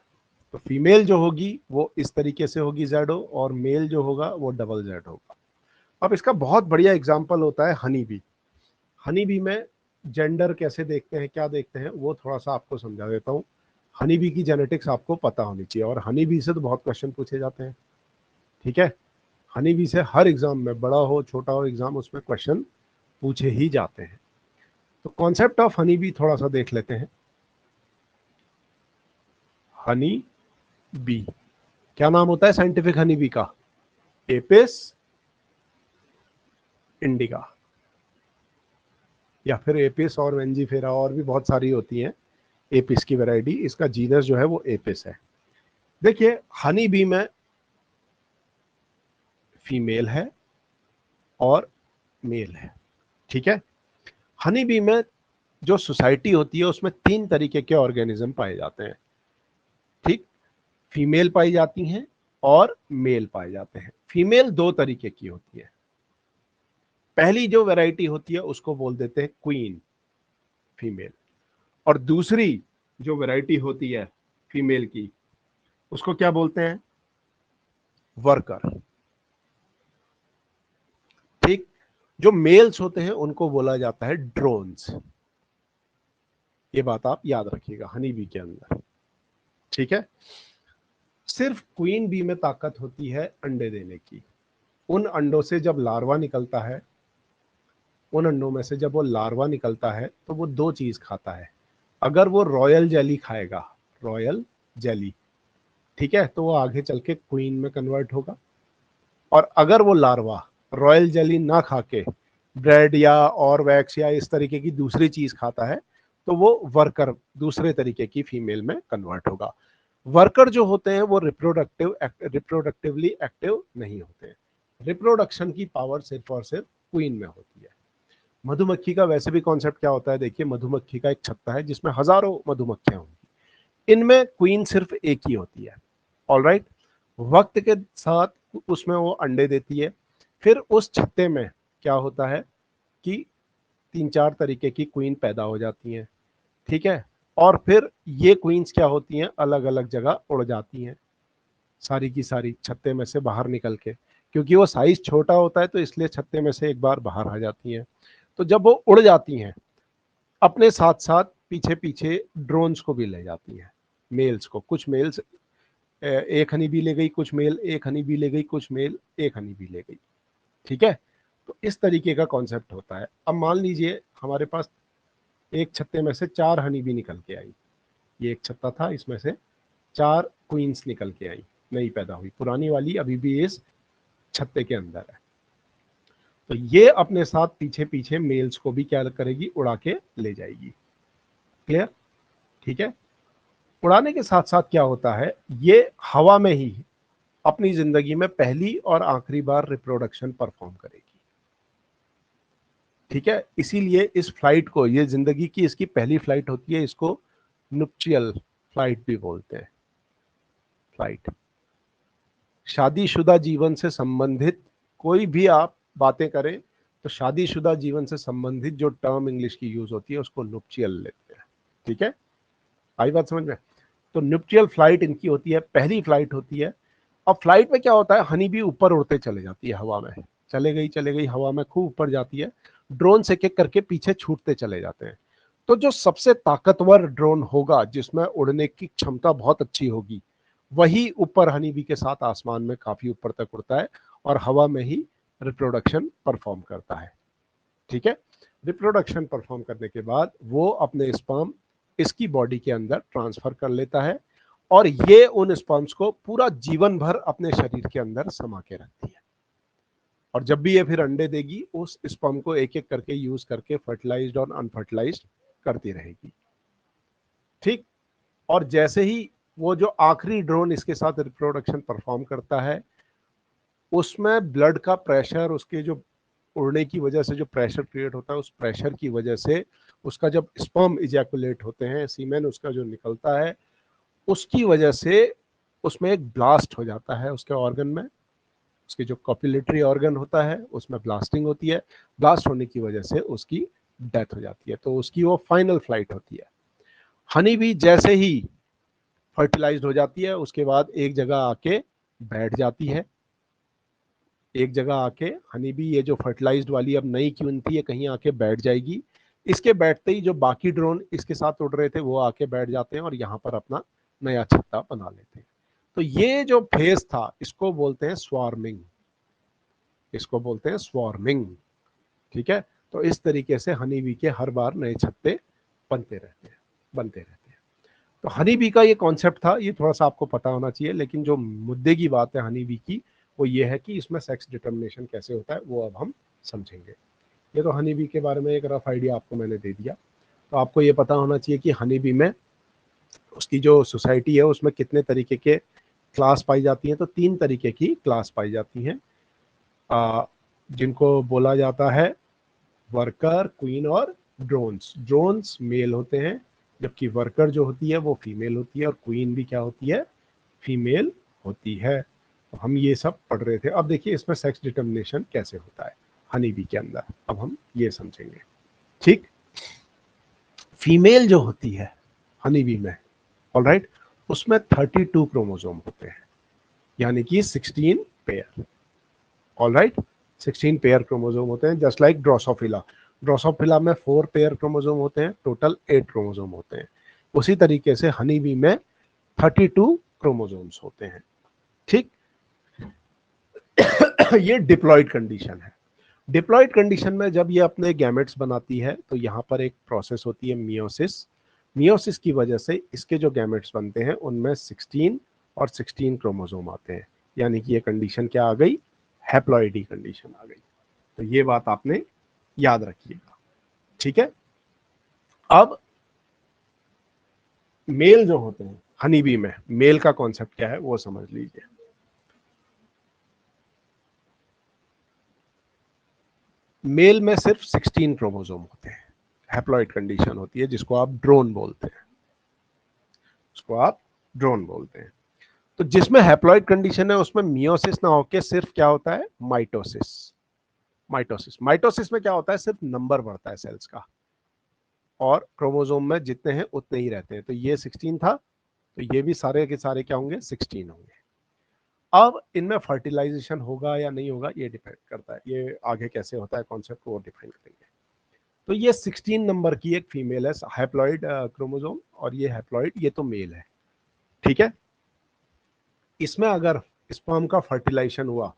तो फीमेल जो होगी वो इस तरीके से होगी जेडो, और मेल जो होगा वो डबल जेड होगा। अब इसका बहुत बढ़िया एग्जांपल होता है हनी बी। हनी बी में जेंडर कैसे देखते हैं, क्या देखते हैं, वो थोड़ा सा आपको समझा देता हूँ। हनी बी की जेनेटिक्स आपको पता होनी चाहिए, और हनी बी से तो बहुत क्वेश्चन पूछे जाते हैं। ठीक है, हनी बी से हर एग्जाम में, बड़ा हो छोटा हो एग्जाम, उसमें क्वेश्चन पूछे ही जाते हैं। तो कॉन्सेप्ट ऑफ हनी बी थोड़ा सा देख लेते हैं। हनी बी, क्या नाम होता है साइंटिफिक हनी बी का? एपिस इंडिका, या फिर एपिस और वेंजीफेरा, और भी बहुत सारी होती हैं एपिस की वैरायटी। इसका जीनस जो है वो एपिस है। देखिए, हनी बी में फीमेल है और मेल है। ठीक है। हनी बी में जो सोसाइटी होती है उसमें 3 तरीके के ऑर्गेनिज्म पाए जाते हैं। ठीक, फीमेल पाई जाती हैं और मेल पाए जाते हैं। फीमेल 2 तरीके की होती है। पहली जो वैरायटी होती है उसको बोल देते हैं क्वीन, फीमेल। और दूसरी जो वैरायटी होती है फीमेल की, उसको क्या बोलते हैं? वर्कर। ठीक, जो मेल्स होते हैं उनको बोला जाता है ड्रोन्स। ये बात आप याद रखिएगा हनी बी के अंदर। ठीक है। सिर्फ क्वीन बी में ताकत होती है अंडे देने की। उन अंडों से जब लार्वा निकलता है, उन अंडों में से जब वो लार्वा निकलता है तो वो 2 चीज खाता है। अगर वो रॉयल जेली खाएगा, रॉयल जेली, ठीक है, तो वो आगे चल के क्वीन में कन्वर्ट होगा। और अगर वो लार्वा रॉयल जेली ना खा के ब्रेड या और वैक्स या इस तरीके की दूसरी चीज खाता है, तो वो वर्कर, दूसरे तरीके की फीमेल में कन्वर्ट होगा। वर्कर जो होते हैं वो रिप्रोडक्टिवली एक्टिव नहीं होते हैं। रिप्रोडक्शन की पावर सिर्फ और सिर्फ क्वीन में होती है। मधुमक्खी का वैसे भी कॉन्सेप्ट क्या होता है? देखिए, मधुमक्खी का एक छत्ता है जिसमें हजारों मधुमक्खियां होंगी, इनमें क्वीन सिर्फ एक ही होती है। ऑलराइट। वक्त के साथ उसमें वो अंडे देती है, फिर उस छत्ते में क्या होता है कि 3-4 तरीके की क्वीन पैदा हो जाती हैं, ठीक है, और फिर ये क्वींस क्या होती हैं, अलग अलग जगह उड़ जाती हैं, सारी की सारी छत्ते में से बाहर निकल के, क्योंकि वो साइज छोटा होता है तो इसलिए छत्ते में से एक बार बाहर आ जाती हैं। तो जब वो उड़ जाती हैं, अपने साथ साथ पीछे पीछे ड्रोन्स को भी ले जाती हैं, मेल्स को। कुछ मेल्स एक हनी बी ले गई, कुछ मेल एक हनी बी ले गई, कुछ मेल एक हनी बी ले गई, ठीक है। तो इस तरीके का कॉन्सेप्ट होता है। अब मान लीजिए हमारे पास एक छत्ते में से 4 हनी बी निकल के आई, ये एक छत्ता था, इसमें से 4 क्वींस निकल के आई, नई पैदा हुई, पुरानी वाली अभी भी इस छत्ते के अंदर है। तो ये अपने साथ पीछे पीछे मेल्स को भी क्या करेगी, उड़ा के ले जाएगी। क्लियर, ठीक है। उड़ाने के साथ साथ क्या होता है, ये हवा में ही अपनी जिंदगी में पहली और आखिरी बार रिप्रोडक्शन परफॉर्म करेगी, ठीक है। इसीलिए इस फ्लाइट को, ये जिंदगी की इसकी पहली फ्लाइट होती है, इसको नुप्चियल फ्लाइट भी बोलते हैं। फ्लाइट, शादीशुदा जीवन से संबंधित कोई भी आप बातें करें तो शादीशुदा जीवन से संबंधित जो टर्म इंग्लिश की यूज होती है उसको नुप्चियल लेते हैं, ठीक है। आई बात समझ में? तो नुप्चियल फ्लाइट इनकी होती है, पहली फ्लाइट होती है। अब फ्लाइट में क्या होता है, हनी भी ऊपर उड़ते चले जाती है हवा में, चले गई हवा में, खूब ऊपर जाती है, ड्रोन से एक एक करके पीछे छूटते चले जाते हैं। तो जो सबसे ताकतवर ड्रोन होगा, जिसमें उड़ने की क्षमता बहुत अच्छी होगी, वही ऊपर हनी बी के साथ आसमान में काफी ऊपर तक उड़ता है और हवा में ही रिप्रोडक्शन परफॉर्म करता है, ठीक है। रिप्रोडक्शन परफॉर्म करने के बाद वो अपने स्पर्म इसकी बॉडी के अंदर ट्रांसफर कर लेता है और ये उन स्पर्म्स को पूरा जीवन भर अपने शरीर के अंदर समा के रखती है। और जब भी ये फिर अंडे देगी, उस स्पर्म को एक एक करके यूज करके फर्टिलाइज्ड और अनफर्टिलाइज्ड करती रहेगी, ठीक। और जैसे ही वो जो आखिरी ड्रोन इसके साथ रिप्रोडक्शन परफॉर्म करता है, उसमें ब्लड का प्रेशर, उसके जो उड़ने की वजह से जो प्रेशर क्रिएट होता है, उस प्रेशर की वजह से उसका जब स्पर्म इजैकुलेट होते हैं, सीमेन उसका जो निकलता है, उसकी वजह से उसमें एक ब्लास्ट हो जाता है उसके ऑर्गन में, उसके जो कॉपुलेटरी ऑर्गन होता है उसमें ब्लास्टिंग होती है। ब्लास्ट होने की वजह से उसकी डेथ हो जाती है, तो उसकी वो फाइनल फ्लाइट होती है। हनी भी जैसे ही फर्टिलाइज्ड हो जाती है, उसके बाद एक जगह आके बैठ जाती है, एक जगह आके हनी भी, ये जो फर्टिलाइज्ड वाली अब नई क्वीन थी, ये कहीं आके बैठ जाएगी। इसके बैठते ही जो बाकी ड्रोन इसके साथ उड़ रहे थे वो आके बैठ जाते हैं और यहाँ पर अपना नया छत्ता बना लेते हैं। तो ये जो फेज था इसको बोलते हैं स्वार्मिंग, इसको बोलते हैं स्वार्मिंग, ठीक है। तो इस तरीके से हनी बी के हर बार नए छत्ते बनते रहते हैं, बनते रहते हैं। तो हनी बी का ये कॉन्सेप्ट था, ये थोड़ा सा आपको पता होना चाहिए। लेकिन जो मुद्दे की बात है हनी बी की, वो ये है कि इसमें सेक्स डिटर्मिनेशन कैसे होता है, वो अब हम समझेंगे। ये तो हनी बी के बारे में एक रफ आइडिया आपको मैंने दे दिया। तो आपको ये पता होना चाहिए कि हनी बी में उसकी जो सोसाइटी है उसमें कितने तरीके के क्लास पाई जाती हैं। तो 3 तरीके की क्लास पाई जाती हैं, जिनको बोला जाता है वर्कर, क्वीन और ड्रोन्स। ड्रोन्स मेल होते हैं, जबकि वर्कर जो होती है वो फीमेल होती है, और क्वीन भी क्या होती है, फीमेल होती है। तो हम ये सब पढ़ रहे थे। अब देखिए इसमें सेक्स डिटर्मिनेशन कैसे होता है हनी बी के अंदर, अब हम ये समझेंगे, ठीक। फीमेल जो होती है हनी बी में, ऑलराइट, उसमें 32 क्रोमोसोम होते हैं, यानी कि 16 पेयर, ऑलराइट, 16 पेयर क्रोमोसोम होते हैं। जस्ट लाइक ड्रोसोफिला, ड्रोसोफिला में 4 पेयर क्रोमोसोम होते हैं, टोटल 8 क्रोमोसोम होते हैं। उसी तरीके से हनी बी में 32 क्रोमोसोम्स होते हैं, ठीक। ये डिप्लॉयड कंडीशन है। डिप्लॉयड कंडीशन में जब ये अपने गैमेट्स बनाती है तो यहाँ पर एक प्रोसेस होती है मियोसिस। मियोसिस की वजह से इसके जो गैमेट्स बनते हैं उनमें 16 और 16 क्रोमोसोम आते हैं, यानी कि ये कंडीशन क्या आ गई, हैप्लॉइडी कंडीशन आ गई। तो ये बात आपने याद रखिएगा, ठीक है। अब मेल जो होते हैं हनी बी में, मेल का कॉन्सेप्ट क्या है वो समझ लीजिए। मेल में सिर्फ 16 क्रोमोसोम होते हैं, हैप्लॉइड कंडीशन होती है, जिसको आप ड्रोन बोलते हैं, उसको आप ड्रोन बोलते हैं। तो जिसमें हैप्लॉइड कंडीशन है उसमें मियोसिस ना होके सिर्फ क्या होता है, माइटोसिस। माइटोसिस। माइटोसिस में क्या होता है, सिर्फ नंबर बढ़ता है सेल्स का, और क्रोमोसोम में जितने हैं उतने ही रहते हैं। तो ये 16 था, तो ये भी सारे के सारे क्या होंगे, 16 होंगे। अब इनमें फर्टिलाइजेशन होगा या नहीं होगा ये डिपेंड करता है, ये आगे कैसे होता है कॉन्सेप्ट को वो डिफाइन करेंगे। तो ये 16 नंबर की एक फीमेल है, हैप्लॉइड क्रोमोसोम, और ये हैप्लॉइड, ये तो मेल है, ठीक है। इसमें अगर स्पर्म का फर्टिलाइजेशन हुआ,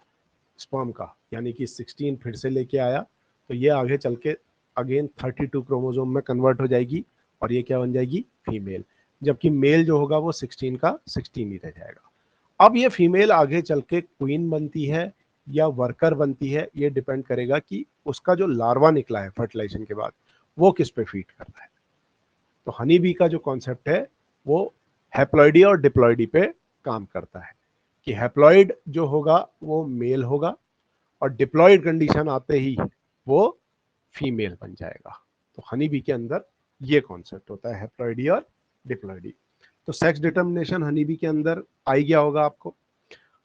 स्पर्म का यानी कि 16 फिर से लेके आया, तो ये आगे चल के अगेन 32 क्रोमोसोम में कन्वर्ट हो जाएगी, और ये क्या बन जाएगी, फीमेल। जबकि मेल जो होगा वो 16 का 16 ही रह जाएगा। अब ये फीमेल आगे चल के क्वीन बनती है या वर्कर बनती है, ये डिपेंड करेगा कि उसका जो लार्वा निकला है फर्टिलाइजेशन के बाद वो किस पे फीड कर रहा है। तो हनी बी का जो कॉन्सेप्ट है वो हैप्लॉइडी और डिप्लॉइडी पे काम करता है, कि हैप्लॉइड जो होगा वो मेल होगा, और डिप्लॉइड कंडीशन आते ही वो फीमेल बन जाएगा। तो हनी बी के अंदर ये कॉन्सेप्ट होता है, हैप्लॉइडी और डिप्लॉइडी। तो सेक्स डिटर्मिनेशन हनी बी के अंदर आई गया होगा आपको।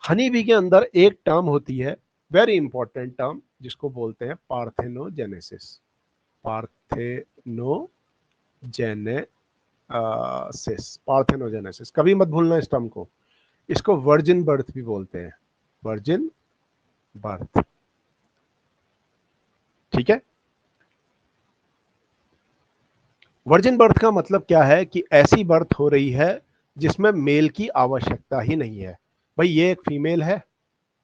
हनी बी के अंदर एक टर्म होती है, वेरी इंपॉर्टेंट टर्म, जिसको बोलते हैं पार्थेनोजेनेसिस। पार्थेनोजेनेसिस, कभी मत भूलना इस टर्म को। इसको वर्जिन बर्थ भी बोलते हैं, वर्जिन बर्थ, ठीक है। वर्जिन बर्थ का मतलब क्या है, कि ऐसी बर्थ हो रही है जिसमें मेल की आवश्यकता ही नहीं है। भाई ये एक फीमेल है,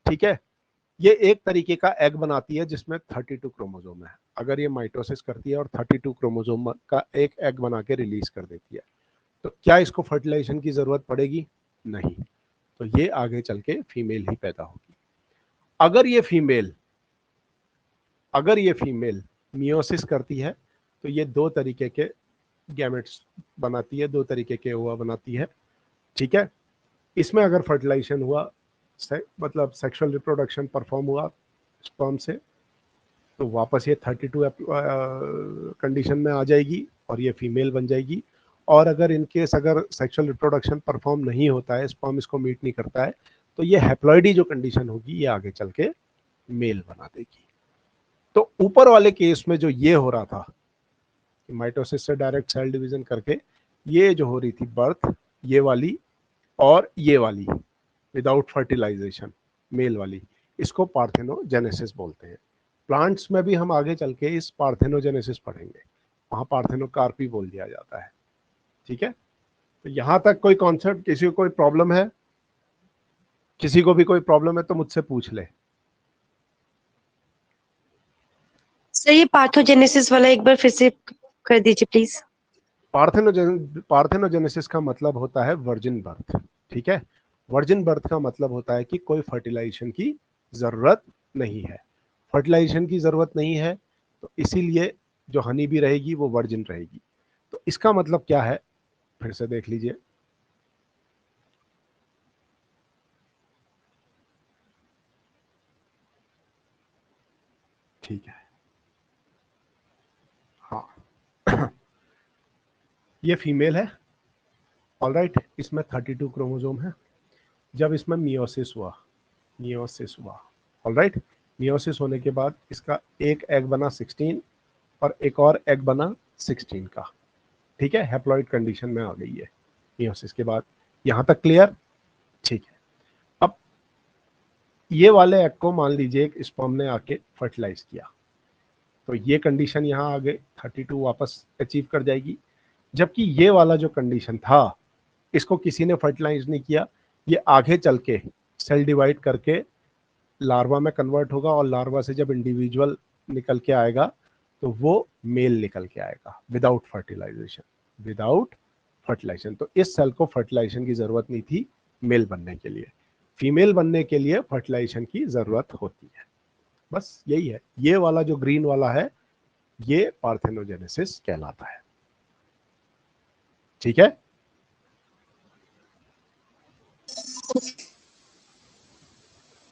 ठीक है, ये एक तरीके का एग बनाती है जिसमें 32 क्रोमोसोम है। अगर ये माइटोसिस करती है और 32 क्रोमोसोम का एक एग बना के रिलीज कर देती है, तो क्या इसको फर्टिलाइजेशन की जरूरत पड़ेगी, नहीं। तो ये आगे चल के फीमेल ही पैदा होगी। अगर ये फीमेल मियोसिस करती है, तो ये दो तरीके के गैमेट्स बनाती है, दो तरीके के ओवा बनाती है, ठीक है। इसमें अगर फर्टिलाइजेशन हुआ, मतलब सेक्सुअल रिप्रोडक्शन परफॉर्म हुआ स्पर्म से, तो वापस ये 32 कंडीशन में आ जाएगी और ये फीमेल बन जाएगी। और अगर इनकेस अगर सेक्सुअल रिप्रोडक्शन परफॉर्म नहीं होता है, स्पर्म इसको मीट नहीं करता है, तो ये हैप्लॉइडी जो कंडीशन होगी ये आगे चल के मेल बना देगी। तो ऊपर वाले केस में जो ये हो रहा था, माइटोसिस से डायरेक्ट सेल डिवीजन करके ये जो हो रही थी बर्थ, ये वाली और ये वाली विदाउट फर्टिलाइजेशन मेल वाली, इसको पार्थेनोजेनेसिस बोलते हैं। प्लांट्स में भी हम आगे चल के इस पार्थेनोजेनेसिस पढ़ेंगे, वहां पार्थेनोकार्पी बोल दिया जाता है, ठीक है। तो यहां तक कोई कॉन्सेप्ट, किसी को कोई प्रॉब्लम है, किसी को भी कोई प्रॉब्लम है तो मुझसे पूछ ले। सर ये पार्थोजेनेसिस वाला एक बार फिर से कर दीजिए प्लीज। पार्थेनोजेनेसिस का मतलब होता है वर्जिन बर्थ, ठीक है। वर्जिन बर्थ का मतलब होता है कि कोई फर्टिलाइजेशन की जरूरत नहीं है। फर्टिलाइजेशन की जरूरत नहीं है, तो इसीलिए जो हनी भी रहेगी वो वर्जिन रहेगी। तो इसका मतलब क्या है, फिर से देख लीजिए। ठीक है, हाँ ये फीमेल है, ऑलराइट, इसमें 32 क्रोमोसोम है। जब इसमें मियोसिस हुआ, ऑलराइट, मियोसिस होने के बाद इसका एक एग बना 16 और एक और एग बना 16 का, ठीक है। हैप्लॉइड कंडीशन में आ गई है मियोसिस के बाद। यहां तक क्लियर, ठीक है। अब ये वाले एग को मान लीजिए एक स्पर्म ने आके फर्टिलाइज किया, तो ये कंडीशन यहाँ आ गए, 32 वापस अचीव कर जाएगी। जबकि ये वाला जो कंडीशन था, इसको किसी ने फर्टिलाइज नहीं किया, ये आगे चल के सेल डिवाइड करके लार्वा में कन्वर्ट होगा, और लार्वा से जब इंडिविजुअल निकल के आएगा तो वो मेल निकल के आएगा विदाउट फर्टिलाइजेशन। तो इस सेल को फर्टिलाइजेशन की जरूरत नहीं थी मेल बनने के लिए। फीमेल बनने के लिए फर्टिलाइजेशन की जरूरत होती है, बस यही है। ये वाला जो ग्रीन वाला है ये पार्थेनोजेनेसिस कहलाता है, ठीक है।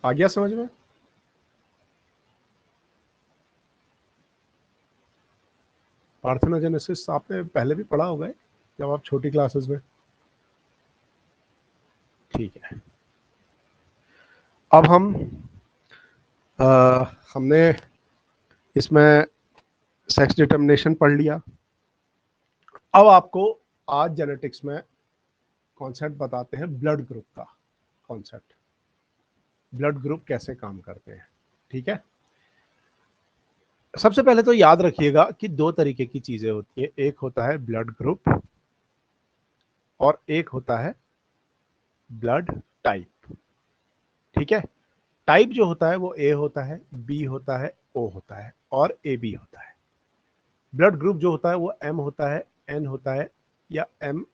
आ गया समझ में? पार्थेनोजेनेसिस आपने पहले भी पढ़ा होगा जब आप छोटी क्लासेस में, ठीक है। अब हमने इसमें सेक्स डिटर्मिनेशन पढ़ लिया। अब आपको आज जेनेटिक्स में कॉन्सेप्ट बताते हैं ब्लड ग्रुप का कॉन्सेप्ट, ब्लड ग्रुप कैसे काम करते हैं। ठीक है, सबसे पहले तो याद रखिएगा कि दो तरीके की चीजें होती है, एक होता है ब्लड ग्रुप और एक होता है ब्लड टाइप। ठीक है, टाइप जो होता है वो ए होता है, बी होता है, ओ होता है और ए बी होता है। ब्लड ग्रुप जो होता है वो एम होता है, एन होता है या एम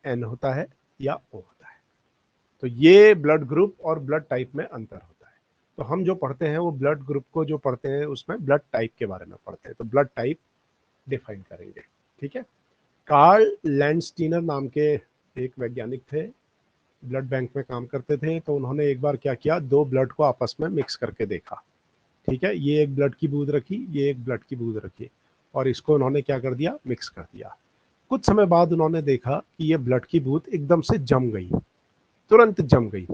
एन होता है या ओ होता है। तो ये ब्लड ग्रुप और ब्लड टाइप में अंतर होता है। तो हम जो पढ़ते हैं वो ब्लड ग्रुप को जो पढ़ते हैं उसमें ब्लड टाइप के बारे में पढ़ते हैं, तो ब्लड टाइप डिफाइन करेंगे। ठीक है, कार्ल लैंडस्टीनर नाम के एक वैज्ञानिक थे, ब्लड बैंक में काम करते थे। तो उन्होंने एक बार क्या किया, दो ब्लड को आपस में मिक्स करके देखा। ठीक है, ये एक ब्लड की बूंद रखी, ये एक ब्लड की बूंद रखी और इसको उन्होंने क्या कर दिया, मिक्स कर दिया। कुछ समय बाद उन्होंने देखा कि ये ब्लड की बूंद एकदम से जम गई, तुरंत जम गई।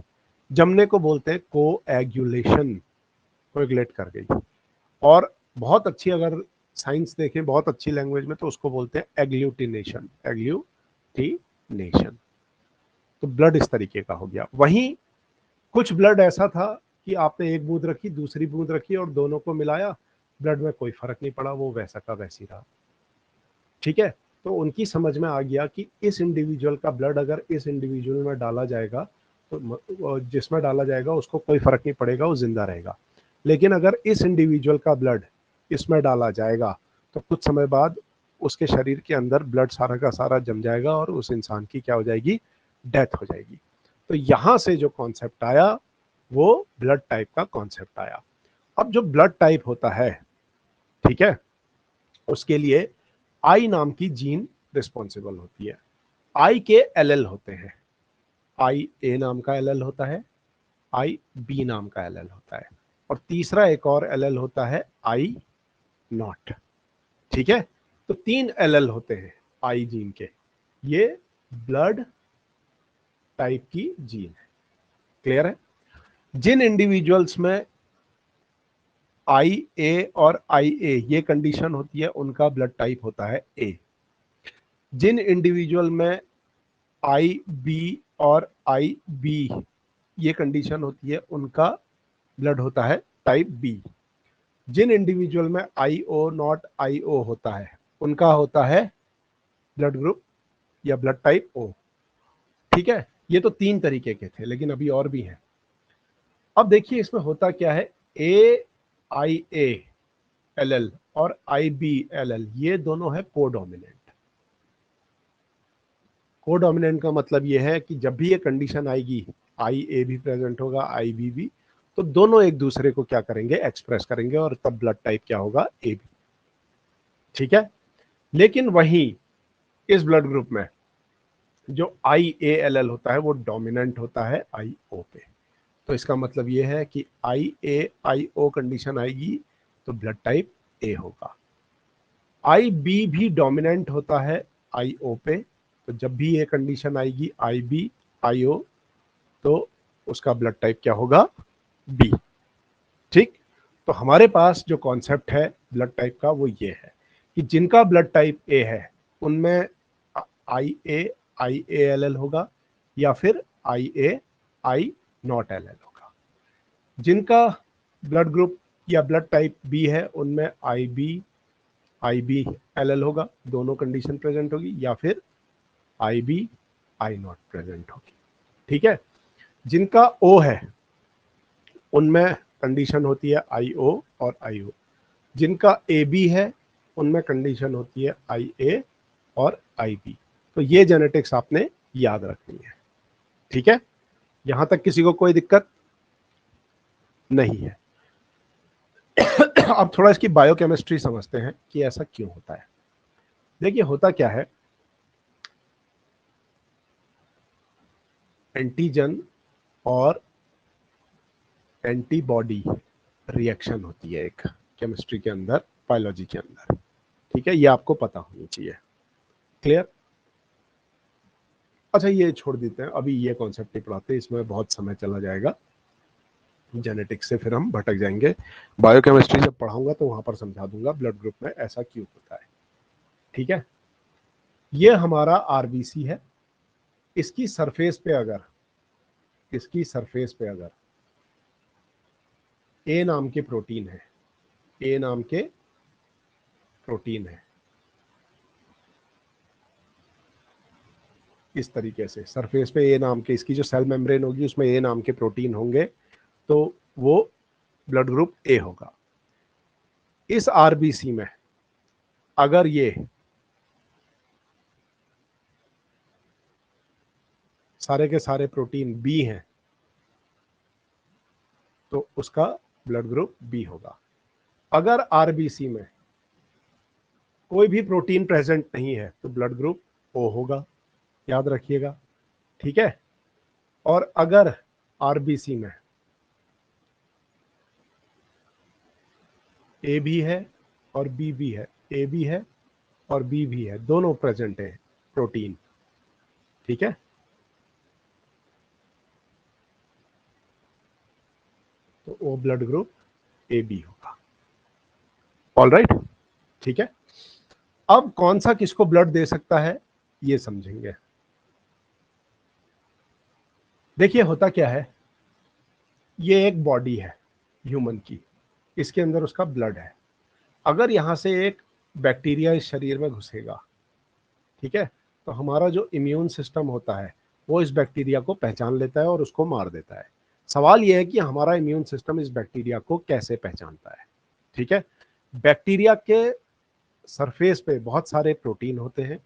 जमने को बोलते हैं कोएगुलेशन, कोएगुलेट कर गई। और बहुत अच्छी, अगर साइंस देखें बहुत अच्छी लैंग्वेज में, तो उसको बोलते हैं एग्लूटिनेशन, एग्लूटिनेशन। तो ब्लड इस तरीके का हो गया। वहीं कुछ ब्लड ऐसा था कि आपने एक बूंद रखी, दूसरी बूंद रखी और दोनों को मिलाया, ब्लड में कोई फर्क नहीं पड़ा, वो वैसा का वैसी रहा। ठीक है, तो उनकी समझ में आ गया कि इस इंडिविजुअल का ब्लड अगर इस इंडिविजुअल में डाला जाएगा तो जिसमें डाला जाएगा उसको कोई फर्क नहीं पड़ेगा, वो जिंदा रहेगा। लेकिन अगर इस इंडिविजुअल का ब्लड इसमें डाला जाएगा तो कुछ समय बाद उसके शरीर के अंदर ब्लड सारा का सारा जम जाएगा और उस इंसान की क्या हो जाएगी, डेथ हो जाएगी। तो यहां से जो कॉन्सेप्ट आया वो ब्लड टाइप का कॉन्सेप्ट आया। अब जो ब्लड टाइप होता है, ठीक है, उसके लिए आई नाम की जीन रिस्पॉन्सिबल होती है। आई के एलएल होते हैं, आई ए नाम का एलएल होता है, आई बी नाम का एलएल होता है और तीसरा एक और एलएल होता है आई नॉट। ठीक है, तो तीन एलएल होते हैं आई जीन के। ये ब्लड टाइप की जीन है। क्लियर है? जिन इंडिविजुअल्स में आई ए और आई ए ये कंडीशन होती है उनका ब्लड टाइप होता है ए। जिन इंडिविजुअल में आई बी और आई बी ये कंडीशन होती है उनका ब्लड होता है टाइप बी। जिन इंडिविजुअल में आई ओ नॉट आई ओ होता है उनका होता है ब्लड ग्रुप या ब्लड टाइप ओ। ठीक है, ये तो तीन तरीके के थे, लेकिन अभी और भी हैं। अब देखिए इसमें होता क्या है, ए आई ए एल एल और आई बी एल एल ये दोनों है कोडोमिनेंट। कोडोमिनेंट का मतलब ये है कि जब भी ये कंडीशन आएगी, आई ए भी प्रेजेंट होगा, आई बी भी, तो दोनों एक दूसरे को क्या करेंगे, एक्सप्रेस करेंगे और तब ब्लड टाइप क्या होगा, ए बी। ठीक है, लेकिन वहीं इस ब्लड ग्रुप में जो आई ए एल एल होता है वो डोमिनेंट होता है आई ओ पे। तो इसका मतलब ये है कि आई ए आई ओ कंडीशन आएगी तो ब्लड टाइप ए होगा। आई बी भी डोमिनेंट होता है आई ओ पे, तो जब भी ये कंडीशन आएगी आई बी आई ओ तो उसका ब्लड टाइप क्या होगा, बी। ठीक, तो हमारे पास जो कॉन्सेप्ट है ब्लड टाइप का वो ये है कि जिनका ब्लड टाइप ए है उनमें आई ए एल एल होगा या फिर आई ए आई नॉट एल एल होगा। जिनका ब्लड ग्रुप या ब्लड टाइप बी है उनमें आई बी एल एल होगा, दोनों कंडीशन प्रेजेंट होगी, या फिर आई बी आई नॉट प्रेजेंट होगी। ठीक है, जिनका ओ है उनमें कंडीशन होती है आई ओ और आई ओ। जिनका ए बी है उनमें कंडीशन होती है आई ए और आई बी। तो ये जेनेटिक्स आपने याद रखनी है। ठीक है, यहां तक किसी को कोई दिक्कत नहीं है। अब थोड़ा इसकी बायोकेमिस्ट्री समझते हैं कि ऐसा क्यों होता है। देखिए होता क्या है, एंटीजन और एंटीबॉडी रिएक्शन होती है एक केमिस्ट्री के अंदर, बायोलॉजी के अंदर। ठीक है, ये आपको पता होनी चाहिए। क्लियर? अच्छा ये छोड़ देते हैं, अभी ये कॉन्सेप्ट नहीं पढ़ाते, इसमें बहुत समय चला जाएगा। जेनेटिक्स से फिर हम भटक जाएंगे, बायोकेमिस्ट्री जब पढ़ाऊंगा तो वहां पर समझा दूंगा ब्लड ग्रुप में ऐसा क्यों होता है। ठीक है, ये हमारा आरबीसी है। इसकी सरफेस पे अगर ए नाम के प्रोटीन है, ए नाम के प्रोटीन है, इस तरीके से सरफेस पे ए नाम के, इसकी जो सेल मेम्ब्रेन होगी उसमें ए नाम के प्रोटीन होंगे, तो वो ब्लड ग्रुप ए होगा। इस आरबीसी में अगर ये सारे के सारे प्रोटीन बी हैं तो उसका ब्लड ग्रुप बी होगा। अगर आरबीसी में कोई भी प्रोटीन प्रेजेंट नहीं है तो ब्लड ग्रुप ओ होगा, याद रखिएगा। ठीक है, और अगर आरबीसी में ए भी है और बी भी है, ए भी है और बी भी है, दोनों प्रेजेंट है प्रोटीन, ठीक है, तो वो ब्लड ग्रुप ए बी होगा। ऑल राइट, ठीक है। अब कौन सा किसको ब्लड दे सकता है ये समझेंगे। देखिए होता क्या है, ये एक बॉडी है ह्यूमन की, इसके अंदर उसका ब्लड है। अगर यहां से एक बैक्टीरिया इस शरीर में घुसेगा, ठीक है, तो हमारा जो इम्यून सिस्टम होता है वो इस बैक्टीरिया को पहचान लेता है और उसको मार देता है। सवाल यह है कि हमारा इम्यून सिस्टम इस बैक्टीरिया को कैसे पहचानता है। ठीक है, बैक्टीरिया के सरफेस पे बहुत सारे प्रोटीन होते हैं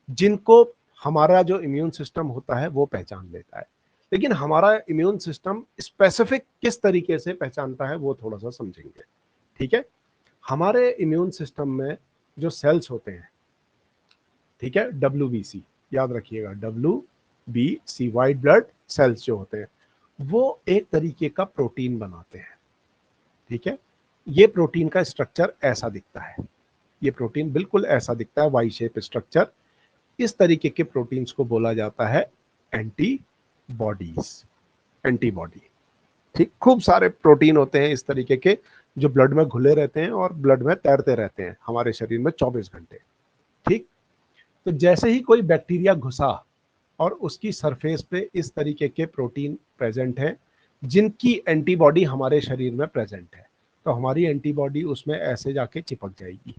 जिनको हमारा जो इम्यून सिस्टम होता है वो पहचान लेता है, लेकिन हमारा इम्यून सिस्टम स्पेसिफिक किस तरीके से पहचानता है वो थोड़ा सा समझेंगे। ठीक है, हमारे इम्यून सिस्टम में जो सेल्स होते हैं, ठीक है, WBC याद रखिएगा, WBC वाइट ब्लड सेल्स जो होते हैं वो एक तरीके का प्रोटीन बनाते हैं। ठीक है, ये प्रोटीन का स्ट्रक्चर ऐसा दिखता है, ये प्रोटीन बिल्कुल ऐसा दिखता है, वाई शेप स्ट्रक्चर। इस तरीके के प्रोटीन्स को बोला जाता है एंटीबॉडीज, एंटीबॉडी। ठीक, खूब सारे प्रोटीन होते हैं इस तरीके के जो ब्लड में घुले रहते हैं और ब्लड में तैरते रहते हैं हमारे शरीर में 24 घंटे। ठीक, तो जैसे ही कोई बैक्टीरिया घुसा और उसकी सरफेस पे इस तरीके के प्रोटीन प्रेजेंट है जिनकी एंटीबॉडी हमारे शरीर में प्रेजेंट है, तो हमारी एंटीबॉडी उसमें ऐसे जाके चिपक जाएगी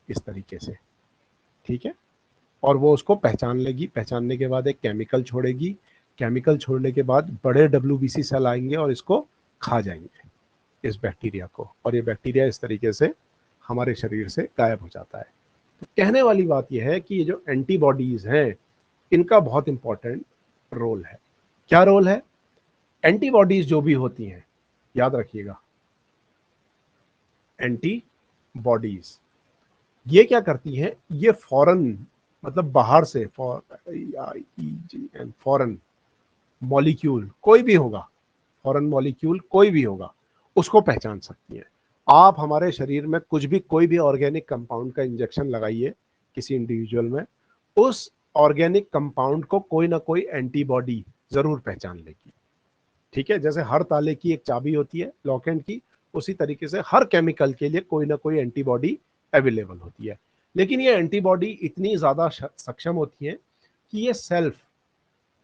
इस तरीके से। ठीक है, और वो उसको पहचान लेगी, पहचानने के बाद एक केमिकल छोड़ेगी, केमिकल छोड़ने के बाद बड़े WBC सेल आएंगे और इसको खा जाएंगे इस बैक्टीरिया को, और ये बैक्टीरिया इस तरीके से हमारे शरीर से गायब हो जाता है। तो कहने वाली बात यह है कि ये जो एंटीबॉडीज हैं इनका बहुत इंपॉर्टेंट रोल है। क्या रोल है? एंटीबॉडीज जो भी होती हैं, याद रखिएगा, एंटीबॉडीज ये क्या करती हैं, ये फॉरेन मतलब बाहर से, फॉरेन मॉलिक्यूल कोई भी होगा, फॉरेन मॉलिक्यूल कोई भी होगा उसको पहचान सकती हैं। आप हमारे शरीर में कुछ भी, कोई भी ऑर्गेनिक कंपाउंड का इंजेक्शन लगाइए किसी इंडिविजुअल में, उस ऑर्गेनिक कंपाउंड को कोई ना कोई एंटीबॉडी जरूर पहचान लेगी। ठीक है, जैसे हर ताले की एक चाबी होती है लॉक एंड की, उसी तरीके से हर केमिकल के लिए कोई ना कोई एंटीबॉडी अवेलेबल होती है। लेकिन ये एंटीबॉडी इतनी ज्यादा सक्षम होती है कि ये सेल्फ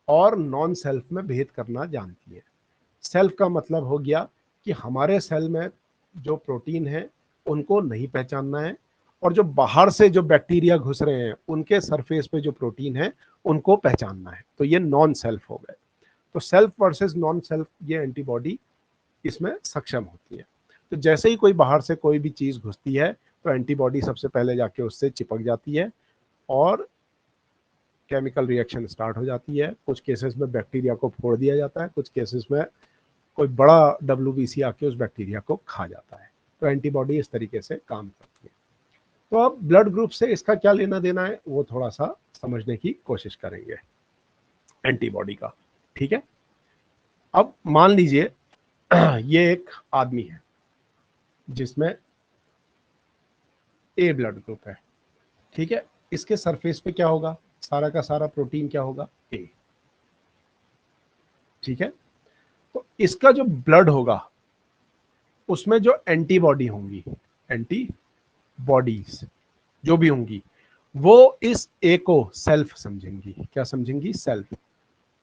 और नॉन सेल्फ में भेद करना जानती है। सेल्फ का मतलब हो गया कि हमारे सेल में जो प्रोटीन है उनको नहीं पहचानना है, और जो बाहर से जो बैक्टीरिया घुस रहे हैं उनके सरफेस पे जो प्रोटीन है उनको पहचानना है, तो ये नॉन सेल्फ हो गए। तो सेल्फ वर्सेस नॉन सेल्फ ये एंटीबॉडी इसमें सक्षम होती है। तो जैसे ही कोई बाहर से कोई भी चीज घुसती है तो एंटीबॉडी सबसे पहले जाके उससे चिपक जाती है और केमिकल रिएक्शन स्टार्ट हो जाती है। कुछ केसेस में बैक्टीरिया को फोड़ दिया जाता है, कुछ केसेस में कोई बड़ा WBC आके उस बैक्टीरिया को खा जाता है। तो एंटीबॉडी इस तरीके से काम करती है। तो अब ब्लड ग्रुप से इसका क्या लेना देना है वो थोड़ा सा समझने की कोशिश करेंगे एंटीबॉडी का। ठीक है, अब मान लीजिए ये एक आदमी है जिसमें ए ब्लड ग्रुप है। ठीक है, इसके सरफेस पे क्या होगा, सारा का सारा प्रोटीन क्या होगा, ए। ठीक है, तो इसका जो ब्लड होगा उसमें जो एंटीबॉडी होंगी, एंटीबॉडीज जो भी होंगी, वो इस ए को सेल्फ समझेंगी। क्या समझेंगी? सेल्फ।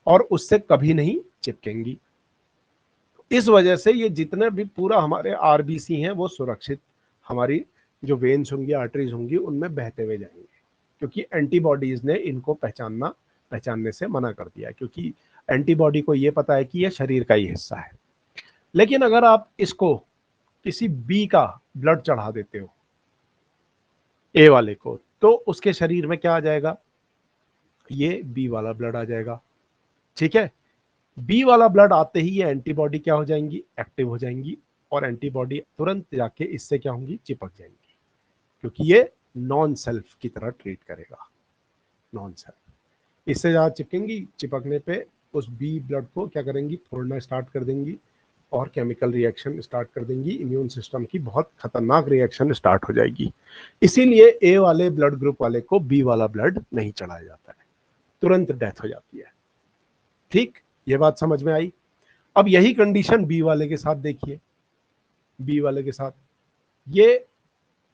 और उससे कभी नहीं चिपकेंगी। इस वजह से ये जितने भी पूरा हमारे आरबीसी हैं वो सुरक्षित हमारी जो वेन्स होंगी, आर्टरीज होंगी, उनमें बहते हुए जाएंगे, क्योंकि एंटीबॉडीज ने इनको पहचानने से मना कर दिया, क्योंकि एंटीबॉडी को ये पता है कि ये शरीर का ही हिस्सा है। लेकिन अगर आप इसको किसी बी का ब्लड चढ़ा देते हो ए वाले को, तो उसके शरीर में क्या आ जाएगा? ये बी वाला ब्लड आ जाएगा। ठीक है, बी वाला ब्लड आते ही ये एंटीबॉडी क्या हो जाएंगी? एक्टिव हो जाएंगी, और एंटीबॉडी तुरंत जाके इससे क्या होंगी? चिपक जाएंगी, क्योंकि ये नॉन सेल्फ की तरह ट्रीट करेगा। नॉन सेल्फ इससे ज्यादा चिपकेंगी, चिपकने पे उस बी ब्लड को क्या करेंगी? फोड़ना स्टार्ट कर देंगी और केमिकल रिएक्शन स्टार्ट कर देंगी। इम्यून सिस्टम की बहुत खतरनाक रिएक्शन स्टार्ट हो जाएगी। इसीलिए ए वाले ब्लड ग्रुप वाले को बी वाला ब्लड नहीं चढ़ाया जाता है, तुरंत डेथ हो जाती है। ठीक, ये बात समझ में आई? अब यही कंडीशन बी वाले के साथ देखिए। बी वाले के साथ ये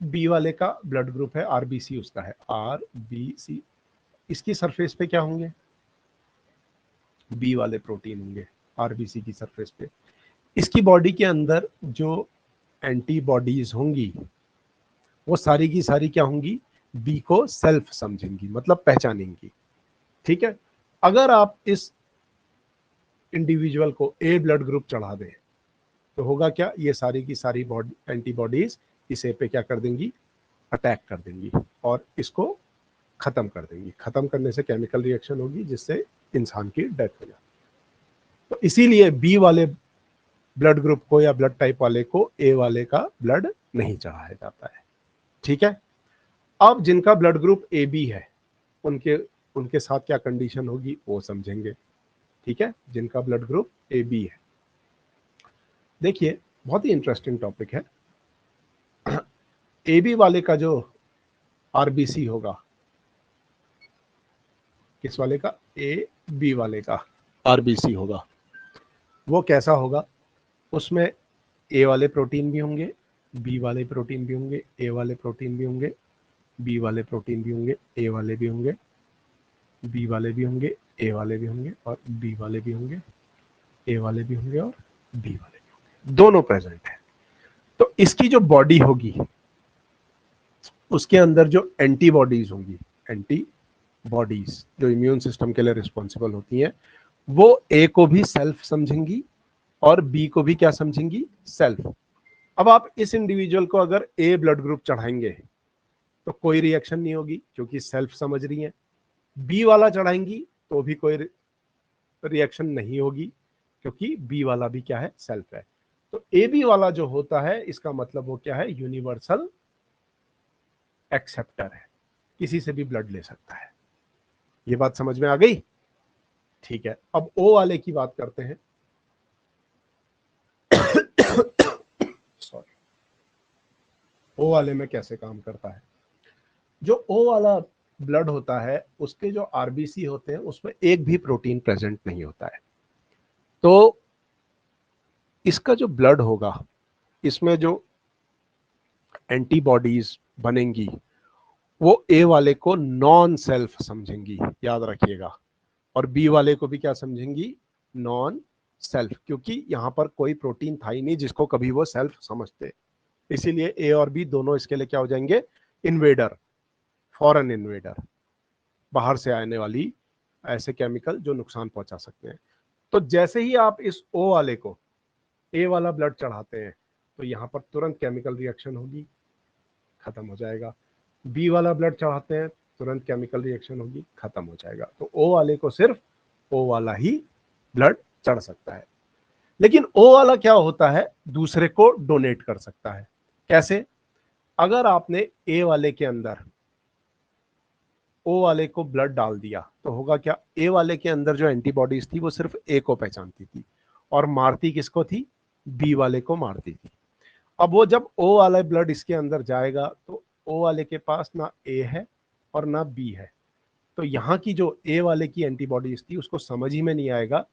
बी वाले का ब्लड ग्रुप है, आरबीसी उसका है, आरबीसी। इसकी सरफेस पे क्या होंगे? बी वाले प्रोटीन होंगे आरबीसी की सरफेस पे। इसकी बॉडी के अंदर जो एंटीबॉडीज होंगी वो सारी की सारी क्या होंगी? बी को सेल्फ समझेंगी, मतलब पहचानेंगी। ठीक है, अगर आप इस इंडिविजुअल को ए ब्लड ग्रुप चढ़ा दें तो होगा क्या? ये सारी की सारी बॉडी एंटीबॉडीज इस ए पे क्या कर देंगी? अटैक कर देंगी और इसको खत्म कर देंगी। खत्म करने से केमिकल रिएक्शन होगी जिससे इंसान की डेथ हो जाती है। तो इसीलिए बी वाले ब्लड ग्रुप को या ब्लड टाइप वाले को ए वाले का ब्लड नहीं चढ़ाया जाता है। ठीक है, अब जिनका ब्लड ग्रुप ए बी है उनके साथ क्या कंडीशन होगी वो समझेंगे। ठीक है, जिनका ब्लड ग्रुप ए बी है। देखिए, बहुत ही इंटरेस्टिंग टॉपिक है। ए बी वाले का जो आरबीसी होगा, किस वाले का? ए बी वाले का आरबीसी होगा, वो कैसा होगा? उसमें ए वाले प्रोटीन भी होंगे, बी वाले प्रोटीन भी होंगे, ए वाले प्रोटीन भी होंगे, बी वाले प्रोटीन भी होंगे, ए वाले भी होंगे, बी वाले भी होंगे, ए वाले भी होंगे, और बी वाले भी होंगे, ए वाले भी होंगे, और बी वाले भी होंगे, दोनों प्रेजेंट है। तो इसकी जो बॉडी होगी उसके अंदर जो एंटीबॉडीज होंगी, एंटीबॉडीज जो इम्यून सिस्टम के लिए रिस्पॉन्सिबल होती हैं, वो ए को भी सेल्फ समझेंगी और बी को भी क्या समझेंगी? सेल्फ। अब आप इस इंडिविजुअल को अगर ए ब्लड ग्रुप चढ़ाएंगे तो कोई रिएक्शन नहीं होगी क्योंकि सेल्फ समझ रही है। बी वाला चढ़ाएंगी तो भी कोई रिएक्शन नहीं होगी क्योंकि बी वाला भी क्या है? सेल्फ है। तो ए बी वाला जो होता है इसका मतलब वो क्या है? यूनिवर्सल एक्सेप्टर है, किसी से भी ब्लड ले सकता है। ये बात समझ में आ गई? ठीक है, अब ओ वाले की बात करते हैं। सॉरी, ओ वाले में कैसे काम करता है? जो ओ वाला ब्लड होता है उसके जो आरबीसी होते हैं उसमें एक भी प्रोटीन प्रेजेंट नहीं होता है। तो इसका जो ब्लड होगा इसमें जो एंटीबॉडीज बनेंगी वो ए वाले को नॉन सेल्फ समझेंगी, याद रखिएगा, और बी वाले को भी क्या समझेंगी? नॉन सेल्फ, क्योंकि यहां पर कोई प्रोटीन था ही नहीं जिसको कभी वो सेल्फ समझते। इसीलिए ए और बी दोनों इसके लिए क्या हो जाएंगे? इन्वेडर, फॉरेन इन्वेडर, बाहर से आने वाली ऐसे केमिकल जो नुकसान पहुंचा सकते हैं। तो जैसे ही आप इस ओ वाले को ए वाला ब्लड चढ़ाते हैं तो यहां पर तुरंत केमिकल रिएक्शन होगी, खत्म हो जाएगा। बी वाला ब्लड चढ़ाते हैं, तुरंत केमिकल रिएक्शन होगी, खत्म हो जाएगा। तो ओ वाले को सिर्फ ओ वाला ही ब्लड चढ़ सकता है। लेकिन ओ वाला क्या होता है? दूसरे को डोनेट कर सकता है। कैसे? अगर आपने ए वाले के अंदर ओ वाले को ब्लड डाल दिया तो होगा क्या? ए वाले के अंदर जो एंटीबॉडीज थी वो सिर्फ ए को पहचानती थी और मारती किसको थी? बी वाले को मारती थी। अब वो जब ओ वाला ब्लड इसके अंदर जाएगा तो ओ वाले के पास ना ए है और ना बी है। तो यहाँ की जो ए वाले की एंटीबॉडीज थी उसको समझ ही में नहीं आएगा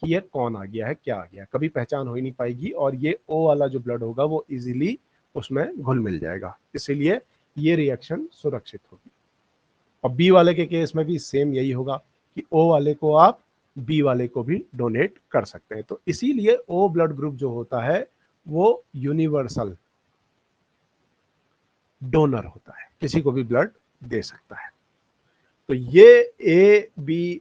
कि ये कौन आ गया है, क्या आ गया, कभी पहचान हो ही नहीं पाएगी और ये O वाला जो ब्लड होगा वो इजीली उसमें घुल मिल जाएगा, इसीलिए ये रिएक्शन सुरक्षित होगी। और B वाले के केस में भी सेम यही होगा कि O वाले को आप B वाले को भी डोनेट कर सकते हैं। तो इसीलिए O ब्लड ग्रुप जो होता है वो यूनिवर्सल डोनर होता है, किसी को भी ब्लड दे सकता है। तो ये A, B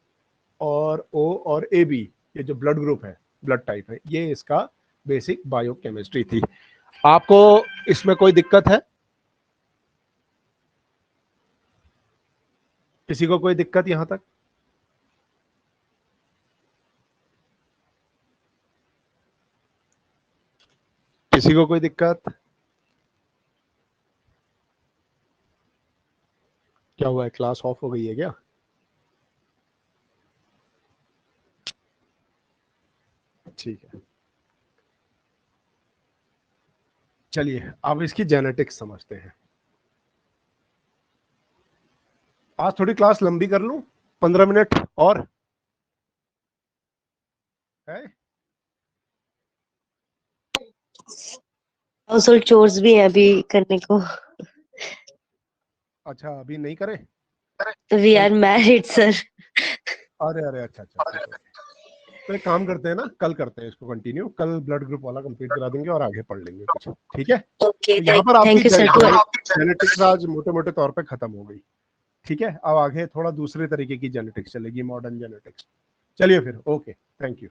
और O और AB ये जो ब्लड ग्रुप है, ब्लड टाइप है, ये इसका बेसिक बायोकेमिस्ट्री थी। आपको इसमें कोई दिक्कत है? किसी को कोई दिक्कत यहां तक? किसी को कोई दिक्कत? क्या हुआ है, क्लास ऑफ हो गई है क्या? ठीक है, चलिए अब इसकी जेनेटिक्स समझते हैं। आज थोड़ी क्लास लंबी कर लूं, 15 मिनट और है? हाउसहोल्ड चोर्स भी है अभी करने को। अच्छा, अभी नहीं करे? We are married sir. अरे अरे, अच्छा अच्छा, तो एक काम करते हैं ना, कल करते हैं इसको कंटिन्यू, कल ब्लड ग्रुप वाला कंप्लीट करा देंगे और आगे पढ़ लेंगे कुछ, ठीक है? ओके, तो यहाँ पर आपकी थैंक यू सर। जेनेटिक्स आज मोटे मोटे तौर पे खत्म हो गई, ठीक है? अब आगे थोड़ा दूसरे तरीके की जेनेटिक्स चलेगी, मॉडर्न जेनेटिक्स। चलिए फिर, ओके, थैंक यू।